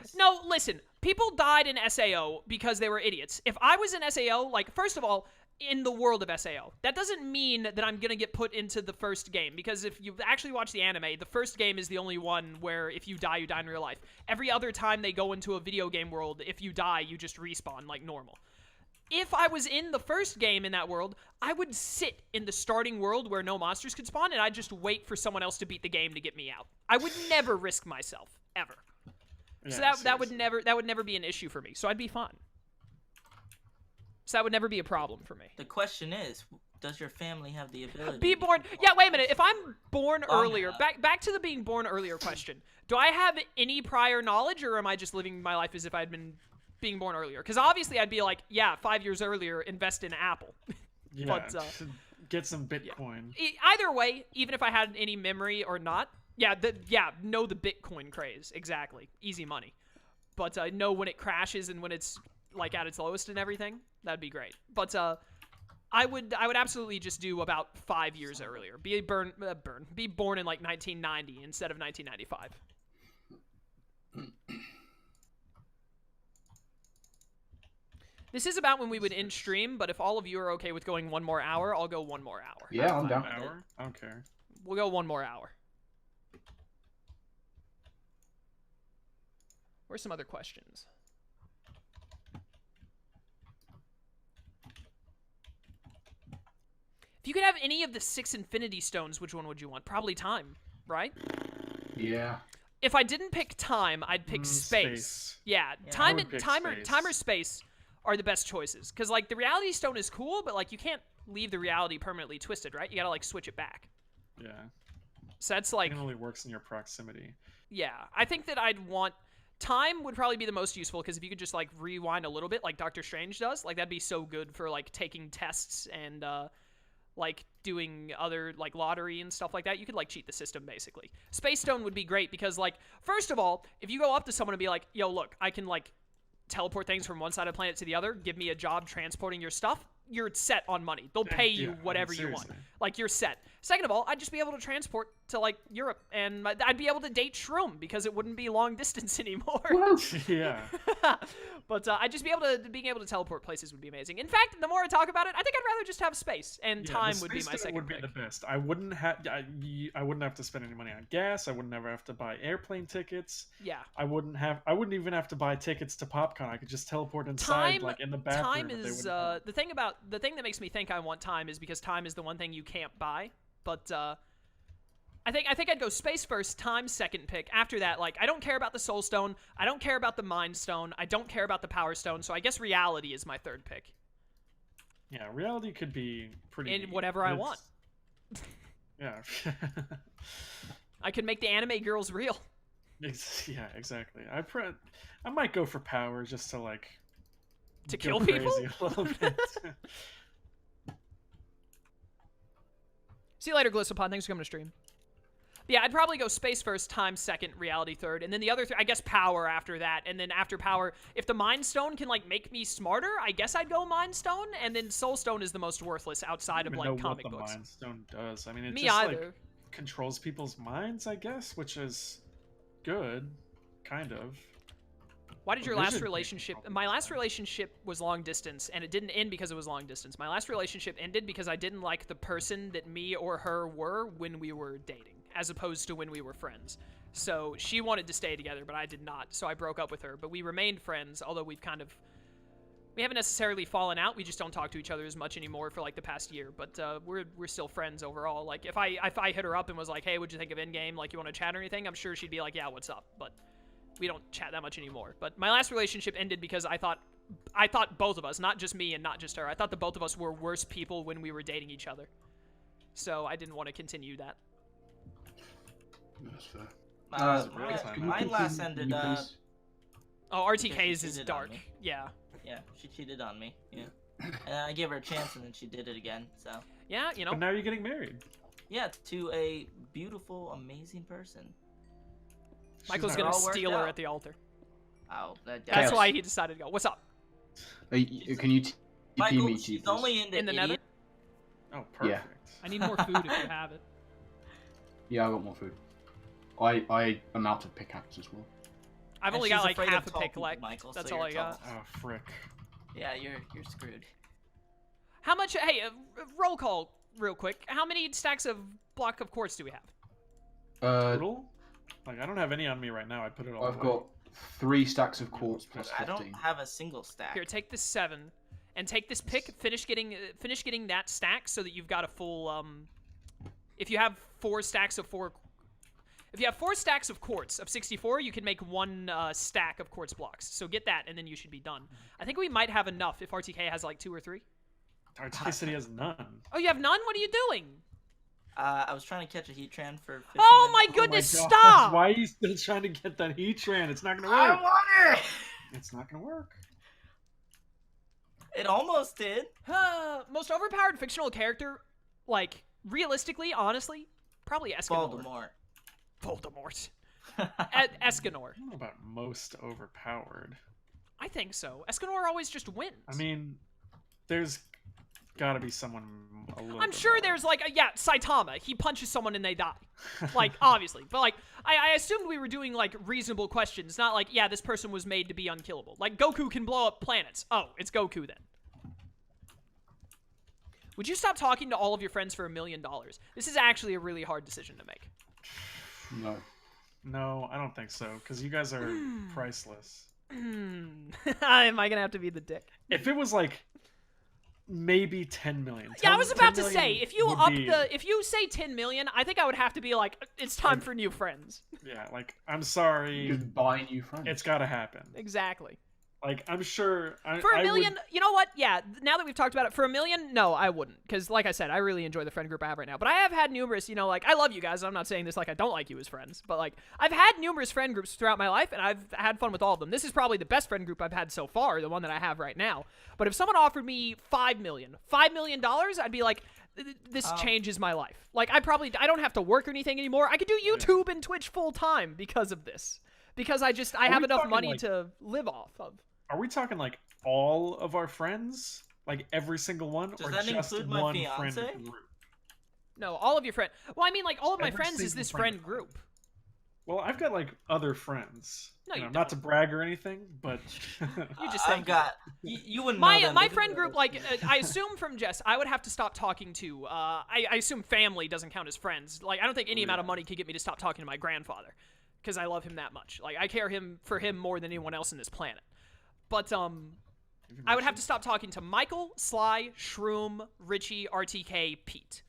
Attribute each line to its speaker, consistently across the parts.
Speaker 1: this.
Speaker 2: No, listen. People died in SAO because they were idiots. If I was in SAO, like, first of all, in the world of SAO, that doesn't mean that I'm gonna get put into the first game, because if you actually watch the anime, the first game is the only one where if you die in real life. Every other time they go into a video game world, if you die, you just respawn like normal. If I was in the first game in that world, I would sit in the starting world where no monsters could spawn, and I'd just wait for someone else to beat the game to get me out. I would never risk myself, ever. So that would never be an issue for me. So I'd be fine. So that would never be a problem for me.
Speaker 1: The question is, does your family have the ability
Speaker 2: be born? Yeah, wait a minute. If I'm born earlier, back to the being born earlier question. Do I have any prior knowledge, or am I just living my life as if I'd been being born earlier? Because obviously I'd be like, yeah, 5 years earlier, invest in Apple.
Speaker 3: Yeah,
Speaker 2: but,
Speaker 3: get some Bitcoin.
Speaker 2: Yeah. Either way, even if I had any memory or not, know the Bitcoin craze. Exactly. Easy money. But know when it crashes and when it's like at its lowest and everything. That'd be great. But I would absolutely just do about 5 years earlier. Be born in like 1990 instead of 1995. This is about when we would end stream, but if all of you are okay with going 1 more hour, I'll go 1 more hour.
Speaker 4: Yeah, I'm down.
Speaker 3: Hour? I don't care.
Speaker 2: We'll go 1 more hour. Where's some other questions? If you could have any of the 6 Infinity Stones, which one would you want? Probably time, right?
Speaker 4: Yeah.
Speaker 2: If I didn't pick time, I'd pick space. Yeah, time or space are the best choices. Because, like, the Reality Stone is cool, but, like, you can't leave the reality permanently twisted, right? You gotta, like, switch it back.
Speaker 3: Yeah.
Speaker 2: So that's, like...
Speaker 3: It only works in your proximity.
Speaker 2: Yeah. I think that I'd want... Time would probably be the most useful, because if you could just, like, rewind a little bit, like Doctor Strange does, like, that'd be so good for, like, taking tests and, like, doing other, like, lottery and stuff like that. You could, like, cheat the system, basically. Space Stone would be great, because, like, first of all, if you go up to someone and be like, yo, look, I can, like, teleport things from one side of the planet to the other, give me a job transporting your stuff, you're set on money. They'll pay you whatever you want. Like, you're set. Second of all, I'd just be able to transport to, like, Europe, and I'd be able to date Shroom, because it wouldn't be long distance anymore.
Speaker 3: Yeah.
Speaker 2: But I'd just be able to, being able to teleport places would be amazing. In fact, the more I talk about it, I think I'd rather just have space, and time would be my second
Speaker 3: would be
Speaker 2: pick.
Speaker 3: the best. I wouldn't have to spend any money on gas. I would never have to buy airplane tickets.
Speaker 2: Yeah.
Speaker 3: I wouldn't even have to buy tickets to PopCon. I could just teleport inside, like in the bathroom.
Speaker 2: Time is the thing that makes me think I want time is because time is the one thing you can't buy. But I think I'd go space first, time second pick. After that, like, I don't care about the Soul Stone, I don't care about the Mind Stone, I don't care about the Power Stone, so I guess reality is my third pick.
Speaker 3: Yeah, reality could be pretty...
Speaker 2: And whatever I want.
Speaker 3: Yeah.
Speaker 2: I could make the anime girls real.
Speaker 3: Yeah, exactly. I might go for power just to, like...
Speaker 2: To kill people?
Speaker 3: A little bit.
Speaker 2: See you later, Glissopod. Thanks for coming to stream. But yeah, I'd probably go space first, time second, reality third, and then the other I guess power after that, and then after power, if the Mind Stone can, like, make me smarter, I guess I'd go Mind Stone, and then Soul Stone is the most worthless outside of, like, comic books.
Speaker 3: What the Mind Stone does. I mean, it like, controls people's minds, I guess, which is good, kind of.
Speaker 2: Why did your last relationship... My last relationship was long distance, and it didn't end because it was long distance. My last relationship ended because I didn't like the person that me or her were when we were dating, as opposed to when we were friends. So she wanted to stay together, but I did not, so I broke up with her. But we remained friends, although we haven't necessarily fallen out. We just don't talk to each other as much anymore for, like, the past year. But we're still friends overall. Like, if I hit her up and was like, hey, what'd you think of Endgame? Like, you want to chat or anything? I'm sure she'd be like, yeah, what's up? But... we don't chat that much anymore. But my last relationship ended because I thought both of us, not just me and not just her, I thought the both of us were worse people when we were dating each other. So I didn't want to continue that.
Speaker 4: That's fair.
Speaker 1: Mine last ended,
Speaker 2: oh, RTK's is dark. Yeah.
Speaker 1: Yeah, she cheated on me. Yeah. And I gave her a chance and then she did it again, so.
Speaker 2: Yeah, you know.
Speaker 3: But now you're getting married.
Speaker 1: Yeah, to a beautiful, amazing person.
Speaker 2: Michael's gonna steal her at the altar.
Speaker 1: Oh,
Speaker 2: that's why he decided to go. What's up?
Speaker 4: Can you TP
Speaker 1: Michael,
Speaker 4: me,
Speaker 1: she's only in the
Speaker 2: nether?
Speaker 3: Oh, perfect.
Speaker 4: Yeah.
Speaker 2: I need more food if you have it.
Speaker 4: Yeah, I got more food. I am out of pickaxe as well.
Speaker 2: I've
Speaker 1: And
Speaker 2: only
Speaker 1: she's
Speaker 2: got like
Speaker 1: afraid of
Speaker 2: half a
Speaker 1: tall
Speaker 2: pick
Speaker 1: people,
Speaker 2: left.
Speaker 1: Michael,
Speaker 2: That's
Speaker 1: so
Speaker 2: all I
Speaker 1: you're
Speaker 2: got.
Speaker 1: tall.
Speaker 3: Oh, frick.
Speaker 1: Yeah, you're screwed.
Speaker 2: How much? Hey, roll call real quick. How many stacks of block of quartz do we have?
Speaker 3: Total? Like, I don't have any on me right now. I put it all
Speaker 4: I've
Speaker 3: away.
Speaker 4: got 3 stacks of quartz plus
Speaker 1: I
Speaker 4: 15.
Speaker 1: don't have a single stack.
Speaker 2: Here, take this 7, and take this pick. Finish getting that stack so that you've got a full. If you have 4 stacks of 4. If you have 4 stacks of quartz of 64, you can make 1 stack of quartz blocks. So get that, and then you should be done. I think we might have enough if RTK has like 2 or 3.
Speaker 3: RTK said he has none.
Speaker 2: Oh, you have none? What are you doing?
Speaker 1: I was trying to catch a Heatran for 15
Speaker 2: Oh my
Speaker 1: minutes.
Speaker 2: goodness,
Speaker 3: gosh,
Speaker 2: stop!
Speaker 3: Why are you still trying to get that Heatran? It's not gonna
Speaker 1: I
Speaker 3: work.
Speaker 1: want it!
Speaker 3: It's not gonna work.
Speaker 1: It almost did.
Speaker 2: Most overpowered fictional character, like, realistically, honestly, probably Escanor. Voldemort. Escanor.
Speaker 3: I don't know about most overpowered.
Speaker 2: I think so. Escanor always just wins.
Speaker 3: I mean, there's gotta be someone a little
Speaker 2: I'm
Speaker 3: bit
Speaker 2: sure
Speaker 3: more.
Speaker 2: there's like, yeah, Saitama. He punches someone and they die. Like, obviously. But like, I assumed we were doing like reasonable questions, not like, yeah, this person was made to be unkillable. Like, Goku can blow up planets. Oh, it's Goku then. Would you stop talking to all of your friends for $1 million? This is actually a really hard decision to make.
Speaker 4: No.
Speaker 3: No, I don't think so, because you guys are priceless.
Speaker 2: Am I gonna have to be the dick?
Speaker 3: If it was like maybe 10 million.
Speaker 2: Yeah, I was
Speaker 3: 10
Speaker 2: about to
Speaker 3: million
Speaker 2: say, if you
Speaker 3: would be-
Speaker 2: if you say 10 million, I think I would have to be like, it's time for new friends.
Speaker 3: Yeah, like, I'm sorry.
Speaker 4: You can buy new friends.
Speaker 3: It's gotta happen.
Speaker 2: Exactly.
Speaker 3: Like, I'm sure.
Speaker 2: For $1
Speaker 3: I
Speaker 2: million,
Speaker 3: would-
Speaker 2: you know what? Yeah, now that we've talked about it, for $1 million, no, I wouldn't. Because, like I said, I really enjoy the friend group I have right now. But I have had numerous, you know, like, I love you guys. I'm not saying this like I don't like you as friends. But, like, I've had numerous friend groups throughout my life, and I've had fun with all of them. This is probably the best friend group I've had so far, the one that I have right now. But if someone offered me $5 million, I'd be like, this changes my life. Like, I don't have to work or anything anymore. I could do YouTube and Twitch full time because of this. Because I have
Speaker 3: we
Speaker 2: enough
Speaker 3: talking,
Speaker 2: money
Speaker 3: like-
Speaker 2: to live off of.
Speaker 3: Are we talking like all of our friends? Like every single one?
Speaker 1: Does
Speaker 3: or
Speaker 1: that
Speaker 3: just
Speaker 1: include my
Speaker 3: one
Speaker 1: fiance?
Speaker 3: friend group?
Speaker 2: No, all of your friends. Well, I mean, like, all of my
Speaker 3: Every
Speaker 2: friends is
Speaker 3: single
Speaker 2: this
Speaker 3: friend
Speaker 2: friend group.
Speaker 3: Well, I've got like other friends.
Speaker 2: No, you
Speaker 3: not to
Speaker 2: don't.
Speaker 3: brag or anything, but
Speaker 2: You just
Speaker 1: I've
Speaker 2: think
Speaker 1: got. You wouldn't know
Speaker 2: my
Speaker 1: them,
Speaker 2: my
Speaker 1: but-
Speaker 2: friend group. Like, I assume from Jess, I would have to stop talking to. I assume family doesn't count as friends. Like, I don't think any amount of money could get me to stop talking to my grandfather, because I love him that much. Like, I care for him more than anyone else in this planet. But I would have to stop talking to Michael, Sly, Shroom, Richie, RTK, Pete.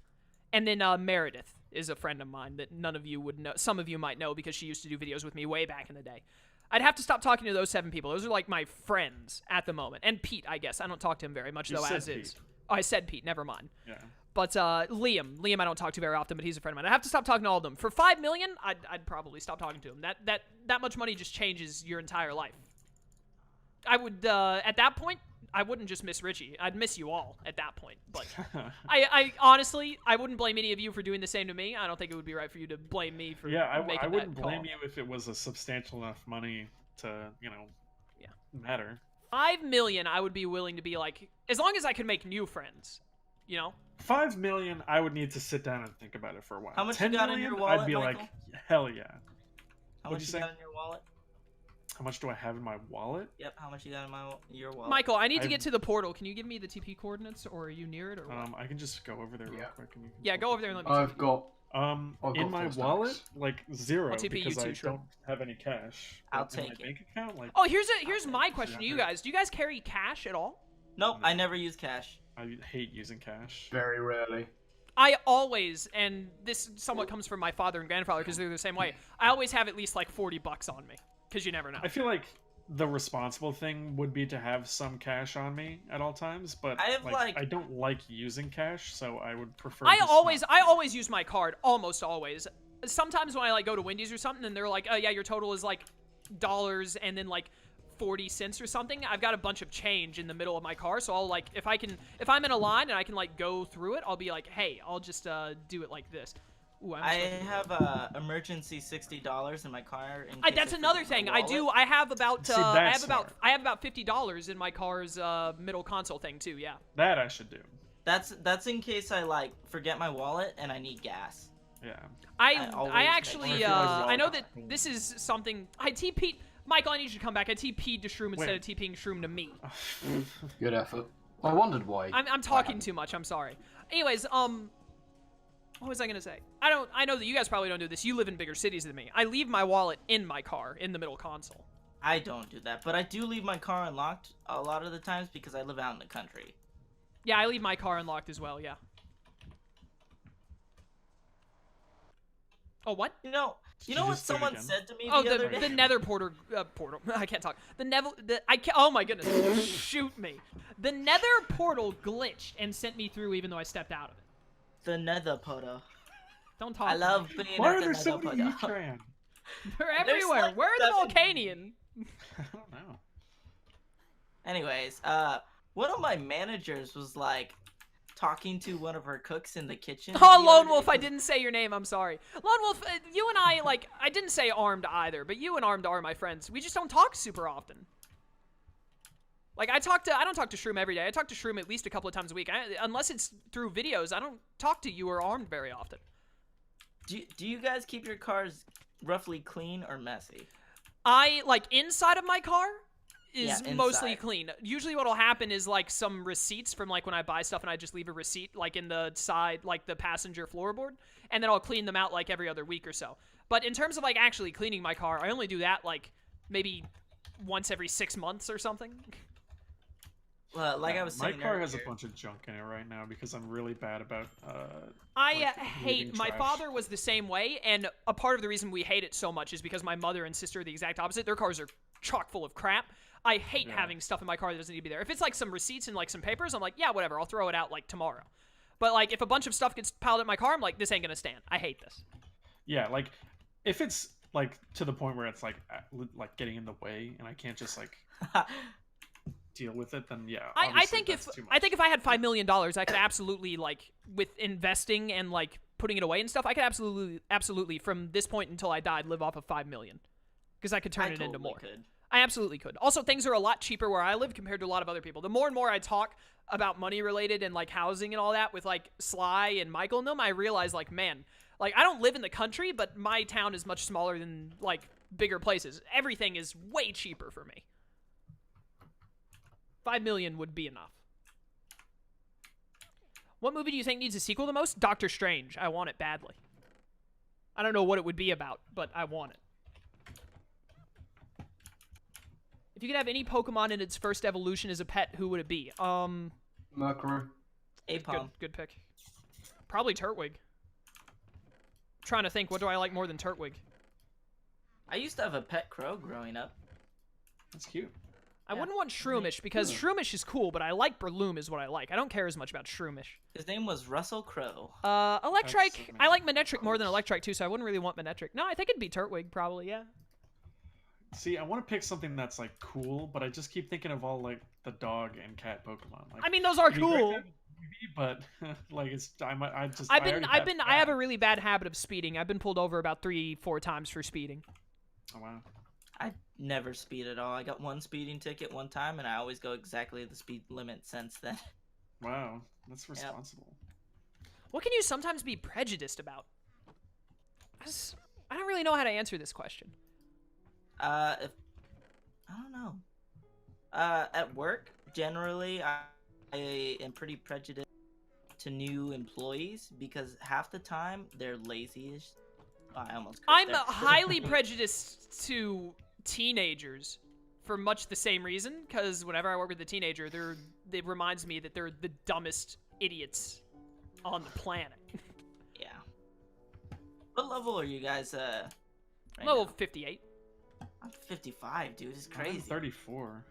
Speaker 2: And then Meredith is a friend of mine that none of you would know. Some of you might know because she used to do videos with me way back in the day. I'd have to stop talking to those 7 people. Those are like my friends at the moment. And Pete, I guess. I don't talk to him very much,
Speaker 3: You
Speaker 2: though,
Speaker 3: said
Speaker 2: as
Speaker 3: Pete.
Speaker 2: is. Oh, I said Pete. Never mind.
Speaker 3: yeah.
Speaker 2: But Liam I don't talk to very often, but he's a friend of mine. I have to stop talking to all of them. For $5 million, I'd probably stop talking to him. That much money just changes your entire life. I would, at that point, I wouldn't just miss Richie. I'd miss you all at that point. But I honestly, I wouldn't blame any of you for doing the same to me. I don't think it would be right for you to blame me for
Speaker 3: Yeah,
Speaker 2: making
Speaker 3: I wouldn't
Speaker 2: that call.
Speaker 3: blame you if it was a substantial enough money to,
Speaker 2: Yeah.
Speaker 3: matter.
Speaker 2: 5 million, I would be willing to be like, as long as I could make new friends, you know?
Speaker 3: 5 million, I would need to sit down and think about it for a while.
Speaker 1: How much
Speaker 3: 10
Speaker 1: you got in
Speaker 3: million,
Speaker 1: your wallet,
Speaker 3: I'd be
Speaker 1: Michael?
Speaker 3: like, hell yeah.
Speaker 1: How
Speaker 3: What'd
Speaker 1: much
Speaker 3: you
Speaker 1: you
Speaker 3: say?
Speaker 1: got in your wallet?
Speaker 3: How much do I have in my wallet?
Speaker 1: Yep. How much you got in your wallet?
Speaker 2: Michael, I need to
Speaker 3: I've-
Speaker 2: get to the portal. Can you give me the TP coordinates, or are you near it, or what?
Speaker 3: I can just go over there real
Speaker 4: Yeah.
Speaker 3: quick. And you can
Speaker 2: Yeah, go over there and let me
Speaker 4: I've got.
Speaker 3: in
Speaker 4: got
Speaker 3: my
Speaker 4: 4 stacks.
Speaker 3: wallet, like 0,
Speaker 2: I'll TP you
Speaker 3: because
Speaker 2: too,
Speaker 3: I
Speaker 2: sure.
Speaker 3: don't have any cash.
Speaker 1: I'll
Speaker 3: But in
Speaker 1: take
Speaker 3: my
Speaker 1: it.
Speaker 3: bank account, like,
Speaker 2: Oh, here's my question to you guys. Do you guys carry cash at all?
Speaker 1: Nope. I never use cash.
Speaker 3: I hate using cash.
Speaker 4: Very rarely.
Speaker 2: I always, and this somewhat comes from my father and grandfather because they're the same way, I always have at least like $40 on me, because you never know.
Speaker 3: I feel like the responsible thing would be to have some cash on me at all times, but
Speaker 1: I have, like-
Speaker 3: I don't like using cash, so I would prefer.
Speaker 2: I
Speaker 3: just
Speaker 2: always use my card, almost always. Sometimes when I like go to Wendy's or something, and they're like, "Oh yeah, your total is like dollars and then like 40 cents or something." I've got a bunch of change in the middle of my car, so I'll like if I'm in a line and I can like go through it, I'll be like, "Hey, I'll just do it like this." Ooh,
Speaker 1: I have emergency $60 in my car. In case
Speaker 2: That's
Speaker 1: I
Speaker 2: another
Speaker 1: forget
Speaker 2: thing.
Speaker 1: my
Speaker 2: I
Speaker 1: wallet.
Speaker 2: do. I have about.
Speaker 3: See,
Speaker 2: I
Speaker 3: that's
Speaker 2: have about.
Speaker 3: smart.
Speaker 2: I have about $50 in my car's middle console thing too. Yeah.
Speaker 3: that I should do.
Speaker 1: That's in case I like forget my wallet and I need gas.
Speaker 3: Yeah.
Speaker 1: I always
Speaker 2: I
Speaker 1: make
Speaker 2: actually
Speaker 1: sure I
Speaker 2: I know
Speaker 1: wallet.
Speaker 2: that this is something I TP'd Michael, I need you to come back. I TP'd to Shroom instead of TPing Shroom to me.
Speaker 4: Good effort. I wondered why.
Speaker 2: I'm talking too much. I'm sorry. Anyways, what was I gonna say? I know that you guys probably don't do this. You live in bigger cities than me. I leave my wallet in my car in the middle console.
Speaker 1: I don't do that, but I do leave my car unlocked a lot of the times because I live out in the country.
Speaker 2: Yeah, I leave my car unlocked as well. Yeah. Oh, what?
Speaker 1: You know what someone said to me the other day?
Speaker 2: The Nether portal. I can't talk. Oh my goodness! Shoot me. The Nether portal glitched and sent me through, even though I stepped out of it.
Speaker 1: The Nether portal.
Speaker 2: Don't talk.
Speaker 1: I love being
Speaker 3: Why
Speaker 1: at
Speaker 3: are
Speaker 1: the
Speaker 3: there
Speaker 1: Nether
Speaker 3: so many
Speaker 1: portal.
Speaker 3: Etran?
Speaker 2: They're everywhere.
Speaker 1: like
Speaker 2: Where are the
Speaker 1: 7.
Speaker 2: Volcanian?
Speaker 3: I don't know.
Speaker 1: Anyways, one of my managers was like talking to one of her cooks in the kitchen.
Speaker 2: Oh, Lone Wolf, I didn't say your name. I'm sorry. Lone Wolf, you and I, like, I didn't say Armed either, but you and Armed are my friends. We just don't talk super often. Like, I don't talk to Shroom every day. I talk to Shroom at least a couple of times a week. Unless it's through videos, I don't talk to you or Armed very often.
Speaker 1: Do you guys keep your cars roughly clean or messy?
Speaker 2: Like, inside of my car is
Speaker 1: Yeah,
Speaker 2: mostly
Speaker 1: inside.
Speaker 2: clean. Usually what'll happen is, like, some receipts from, like, when I buy stuff and I just leave a receipt, like, in the side, like, the passenger floorboard, and then I'll clean them out, like, every other week or so. But in terms of, like, actually cleaning my car, I only do that, like, maybe once every 6 months or something.
Speaker 1: Well, like I was saying
Speaker 3: my car
Speaker 1: earlier,
Speaker 3: has a bunch of junk in it right now because I'm really bad about
Speaker 2: I
Speaker 3: like,
Speaker 2: hate,
Speaker 3: leaving
Speaker 2: my
Speaker 3: trash.
Speaker 2: father was the same way, and a part of the reason we hate it so much is because my mother and sister are the exact opposite. Their cars are chock full of crap. I hate having stuff in my car that doesn't need to be there. If it's like some receipts and like some papers, I'm like, yeah, whatever, I'll throw it out like tomorrow. But like if a bunch of stuff gets piled in my car, I'm like, this ain't gonna stand. I hate this.
Speaker 3: Yeah, like if it's like to the point where it's like getting in the way and I can't just like deal with it, then yeah.
Speaker 2: I think if I had $5 million, I could absolutely, like, with investing and like putting it away and stuff, I could absolutely from this point until I died live off of $5 million, because I could turn it into more. I absolutely could. Also, things are a lot cheaper where I live compared to a lot of other people. The more and more I talk about money related and like housing and all that with like Sly and Michael and them, I realize like, man, like I don't live in the country, but my town is much smaller than like bigger places. Everything is way cheaper for me. 5 million would be enough. What movie do you think needs a sequel the most? Doctor Strange. I want it badly. I don't know what it would be about, but I want it. If you could have any Pokemon in its first evolution as a pet, who would it be?
Speaker 4: Mercury.
Speaker 1: Apom.
Speaker 2: Good pick. Probably Turtwig. Trying to think, what do I like more than Turtwig?
Speaker 1: I used to have a pet crow growing up.
Speaker 3: That's cute.
Speaker 2: I wouldn't want Shroomish, because Shroomish is cool, but I like Breloom is what I like. I don't care as much about Shroomish.
Speaker 1: His name was Russell Crowe.
Speaker 2: Electrike. I like Manectric more than Electrike, too, so I wouldn't really want Manectric. No, I think it'd be Turtwig, probably, yeah.
Speaker 3: See, I want to pick something that's like cool, but I just keep thinking of all like the dog and cat Pokemon. Like,
Speaker 2: I mean, those are cool.
Speaker 3: But like I
Speaker 2: have a really bad habit of speeding. I've been pulled over about 3-4 times for speeding.
Speaker 3: Oh wow.
Speaker 1: I never speed at all. I got one speeding ticket one time, and I always go exactly the speed limit since then.
Speaker 3: Wow, that's responsible.
Speaker 2: What can you sometimes be prejudiced about? I don't really know how to answer this question.
Speaker 1: I don't know. At work, generally, I am pretty prejudiced to new employees because half the time they're lazy as... I'm
Speaker 2: highly prejudiced to teenagers for much the same reason, because whenever I work with a teenager, it reminds me that they're the dumbest idiots on the planet.
Speaker 1: Yeah. What level are you guys, right
Speaker 2: level
Speaker 1: now?
Speaker 2: 58.
Speaker 1: I'm 55, dude. It's crazy.
Speaker 3: I'm 34.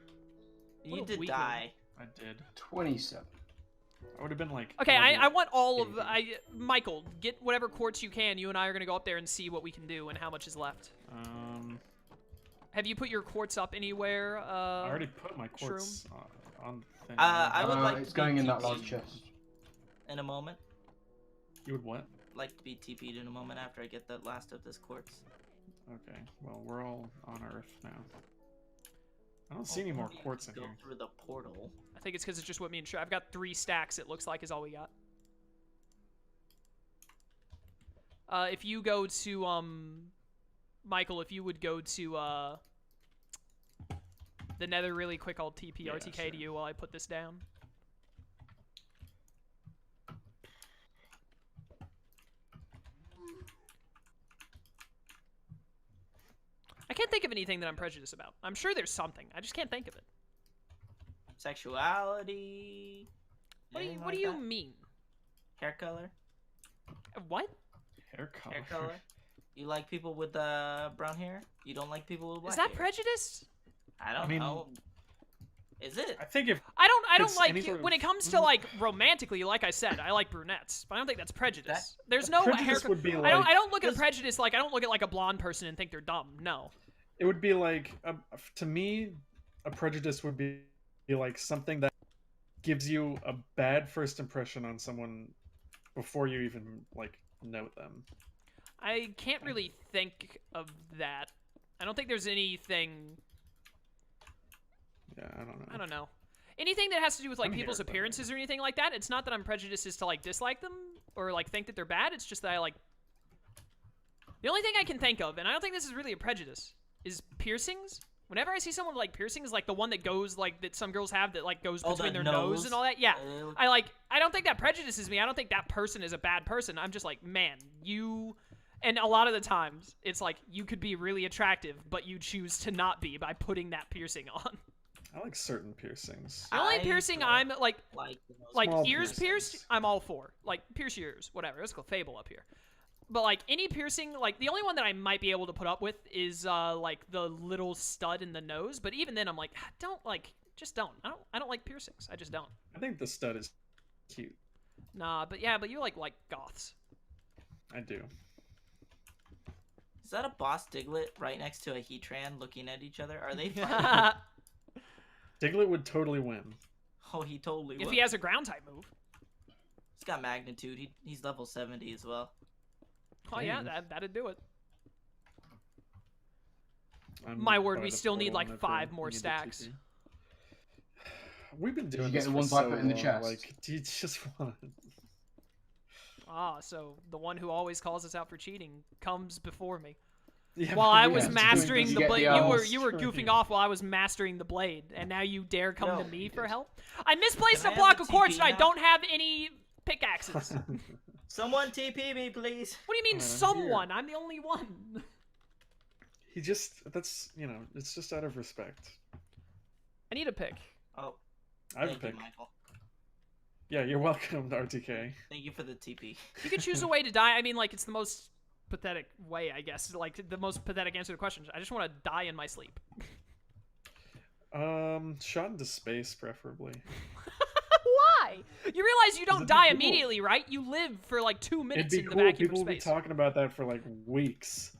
Speaker 1: You did die.
Speaker 3: I did.
Speaker 4: 27.
Speaker 3: I would have been like...
Speaker 2: Okay, I want all of... Michael, get whatever quartz you can. You and I are going to go up there and see what we can do and how much is left. Have you put your quartz up anywhere?
Speaker 3: I already put my quartz on the thing.
Speaker 1: I would like
Speaker 4: it's
Speaker 1: to
Speaker 4: going
Speaker 1: be
Speaker 4: in that
Speaker 1: TP'd
Speaker 4: large chest.
Speaker 1: in a moment.
Speaker 3: You would what?
Speaker 1: Like to be TP'd in a moment after I get the last of this quartz.
Speaker 3: Okay, well, we're all on Earth now. I don't see any more quartz in
Speaker 1: go
Speaker 3: here.
Speaker 1: Through the portal.
Speaker 2: I think it's because it's just what me and I've got 3 stacks, it looks like, is all we got. If you go to, Michael, if you would go to, the nether really quick. I'll TP
Speaker 3: Yeah,
Speaker 2: RTK
Speaker 3: sure.
Speaker 2: to you while I put this down. I can't think of anything that I'm prejudiced about. I'm sure there's something. I just can't think of it.
Speaker 1: Sexuality.
Speaker 2: What do you mean?
Speaker 1: Hair color.
Speaker 2: What?
Speaker 3: Hair color.
Speaker 1: Hair color. You like people with brown hair? You don't like people with black
Speaker 2: Is that
Speaker 1: hair?
Speaker 2: prejudice?
Speaker 1: I don't know. Is it?
Speaker 3: I think if
Speaker 2: I don't
Speaker 3: It's
Speaker 2: like
Speaker 3: any sort of-
Speaker 2: when it comes to like romantically. Like I said, I like brunettes, but I don't think that's prejudice. There's no hair.
Speaker 3: prejudice would be like
Speaker 2: I don't look at a prejudice like I don't look at like a blonde person and think they're dumb. No.
Speaker 3: it would be like to me, a prejudice would be like something that gives you a bad first impression on someone before you even like know them.
Speaker 2: I can't really think of that. I don't think there's anything.
Speaker 3: Yeah, I don't know.
Speaker 2: I don't know. Anything that has to do with like
Speaker 3: I'm
Speaker 2: people's
Speaker 3: here, by the
Speaker 2: appearances or anything like that. It's not that I'm prejudiced as to like dislike them or like think that they're bad. It's just that I like. The only thing I can think of, and I don't think this is really a prejudice, is piercings. Whenever I see someone with, like piercings, like the one that goes like that some girls have that like goes between their nose and all that. Yeah, I don't think that prejudices me. I don't think that person is a bad person. I'm just like, man, you. And a lot of the times, it's like you could be really attractive, but you choose to not be by putting that piercing on.
Speaker 3: I like certain piercings.
Speaker 2: The only piercing I'm like
Speaker 3: Small
Speaker 2: ears
Speaker 3: piercings.
Speaker 2: pierced, I'm all for. Like pierce your ears, whatever. Let's go Fable up here. But like any piercing, like the only one that I might be able to put up with is like the little stud in the nose. But even then, I'm like, just don't. I don't like piercings. I just don't.
Speaker 3: I think the stud is cute.
Speaker 2: Nah, but you like goths.
Speaker 3: I do.
Speaker 1: Is that a boss Diglett right next to a Heatran looking at each other? Are they fighting?
Speaker 3: Diglett would totally win.
Speaker 1: Oh, he totally
Speaker 2: If
Speaker 1: would.
Speaker 2: he has a ground type move.
Speaker 1: He's got magnitude. He's level 70 as well.
Speaker 2: Oh yeah,
Speaker 3: Dang.
Speaker 2: that'd do it.
Speaker 3: I'm
Speaker 2: My word,
Speaker 3: by
Speaker 2: we
Speaker 3: the
Speaker 2: still need
Speaker 3: portal
Speaker 2: like
Speaker 3: and
Speaker 2: 5
Speaker 3: we
Speaker 2: more
Speaker 3: need to
Speaker 2: stacks.
Speaker 3: TP. We've been doing
Speaker 4: get
Speaker 3: this
Speaker 4: the
Speaker 3: for
Speaker 4: ones
Speaker 3: so
Speaker 4: I put in the
Speaker 3: long,
Speaker 4: chest?
Speaker 3: Like, do you just want?
Speaker 2: Ah, so the one who always calls us out for cheating comes before me.
Speaker 3: Yeah,
Speaker 2: While
Speaker 3: but
Speaker 2: I
Speaker 3: we
Speaker 2: was
Speaker 3: have to
Speaker 2: mastering
Speaker 3: do
Speaker 2: the
Speaker 4: get
Speaker 2: blade,
Speaker 4: the
Speaker 2: you were goofing off while I was mastering the blade, and now you dare come to
Speaker 1: No,
Speaker 2: me for help? I misplaced
Speaker 1: Can
Speaker 2: a
Speaker 1: I
Speaker 2: block
Speaker 1: have
Speaker 2: of
Speaker 1: a
Speaker 2: quartz,
Speaker 1: TP
Speaker 2: and I
Speaker 1: now?
Speaker 2: don't have any pickaxes.
Speaker 1: Someone TP me, please.
Speaker 2: What do you mean,
Speaker 3: I'm
Speaker 2: someone? I'm the only one.
Speaker 3: He just that's it's just out of respect.
Speaker 2: I need a pick.
Speaker 1: Oh,
Speaker 3: I have a
Speaker 1: thank you,
Speaker 3: pick.
Speaker 1: Michael.
Speaker 3: Yeah, you're welcome, RTK.
Speaker 1: Thank you for the TP.
Speaker 2: You can choose a way to die. I mean, like, it's the most pathetic way, I guess. Like, the most pathetic answer to the question. I just want to die in my sleep.
Speaker 3: Shot into space, preferably.
Speaker 2: Why? You realize you don't
Speaker 3: it'd be
Speaker 2: die
Speaker 3: cool.
Speaker 2: immediately, right? You live for like 2
Speaker 3: It'd
Speaker 2: minutes
Speaker 3: be
Speaker 2: in the
Speaker 3: cool.
Speaker 2: vacuum
Speaker 3: People
Speaker 2: of
Speaker 3: would be
Speaker 2: space.
Speaker 3: talking about that for like weeks.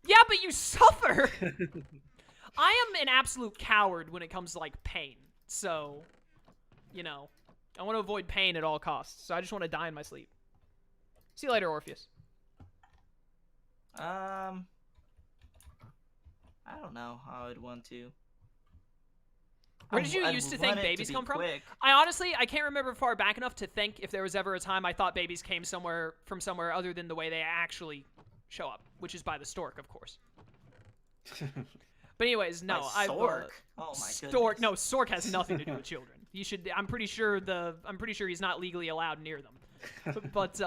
Speaker 2: Yeah, but you suffer. I am an absolute coward when it comes to like pain. So, you know, I want to avoid pain at all costs. So I just want to die in my sleep. See you later, Orpheus.
Speaker 1: I don't know how I'd want to.
Speaker 2: Where did you
Speaker 1: I'd
Speaker 2: used to
Speaker 1: want
Speaker 2: think
Speaker 1: it
Speaker 2: babies
Speaker 1: be
Speaker 2: come from?
Speaker 1: quick.
Speaker 2: I honestly, I can't remember far back enough to think if there was ever a time I thought babies came from somewhere other than the way they actually show up, which is by the stork, of course. But anyways, no,
Speaker 1: By Stork. Oh my
Speaker 2: Stork.
Speaker 1: goodness.
Speaker 2: No, Stork has nothing to do with children. You should. I'm pretty sure he's not legally allowed near them. But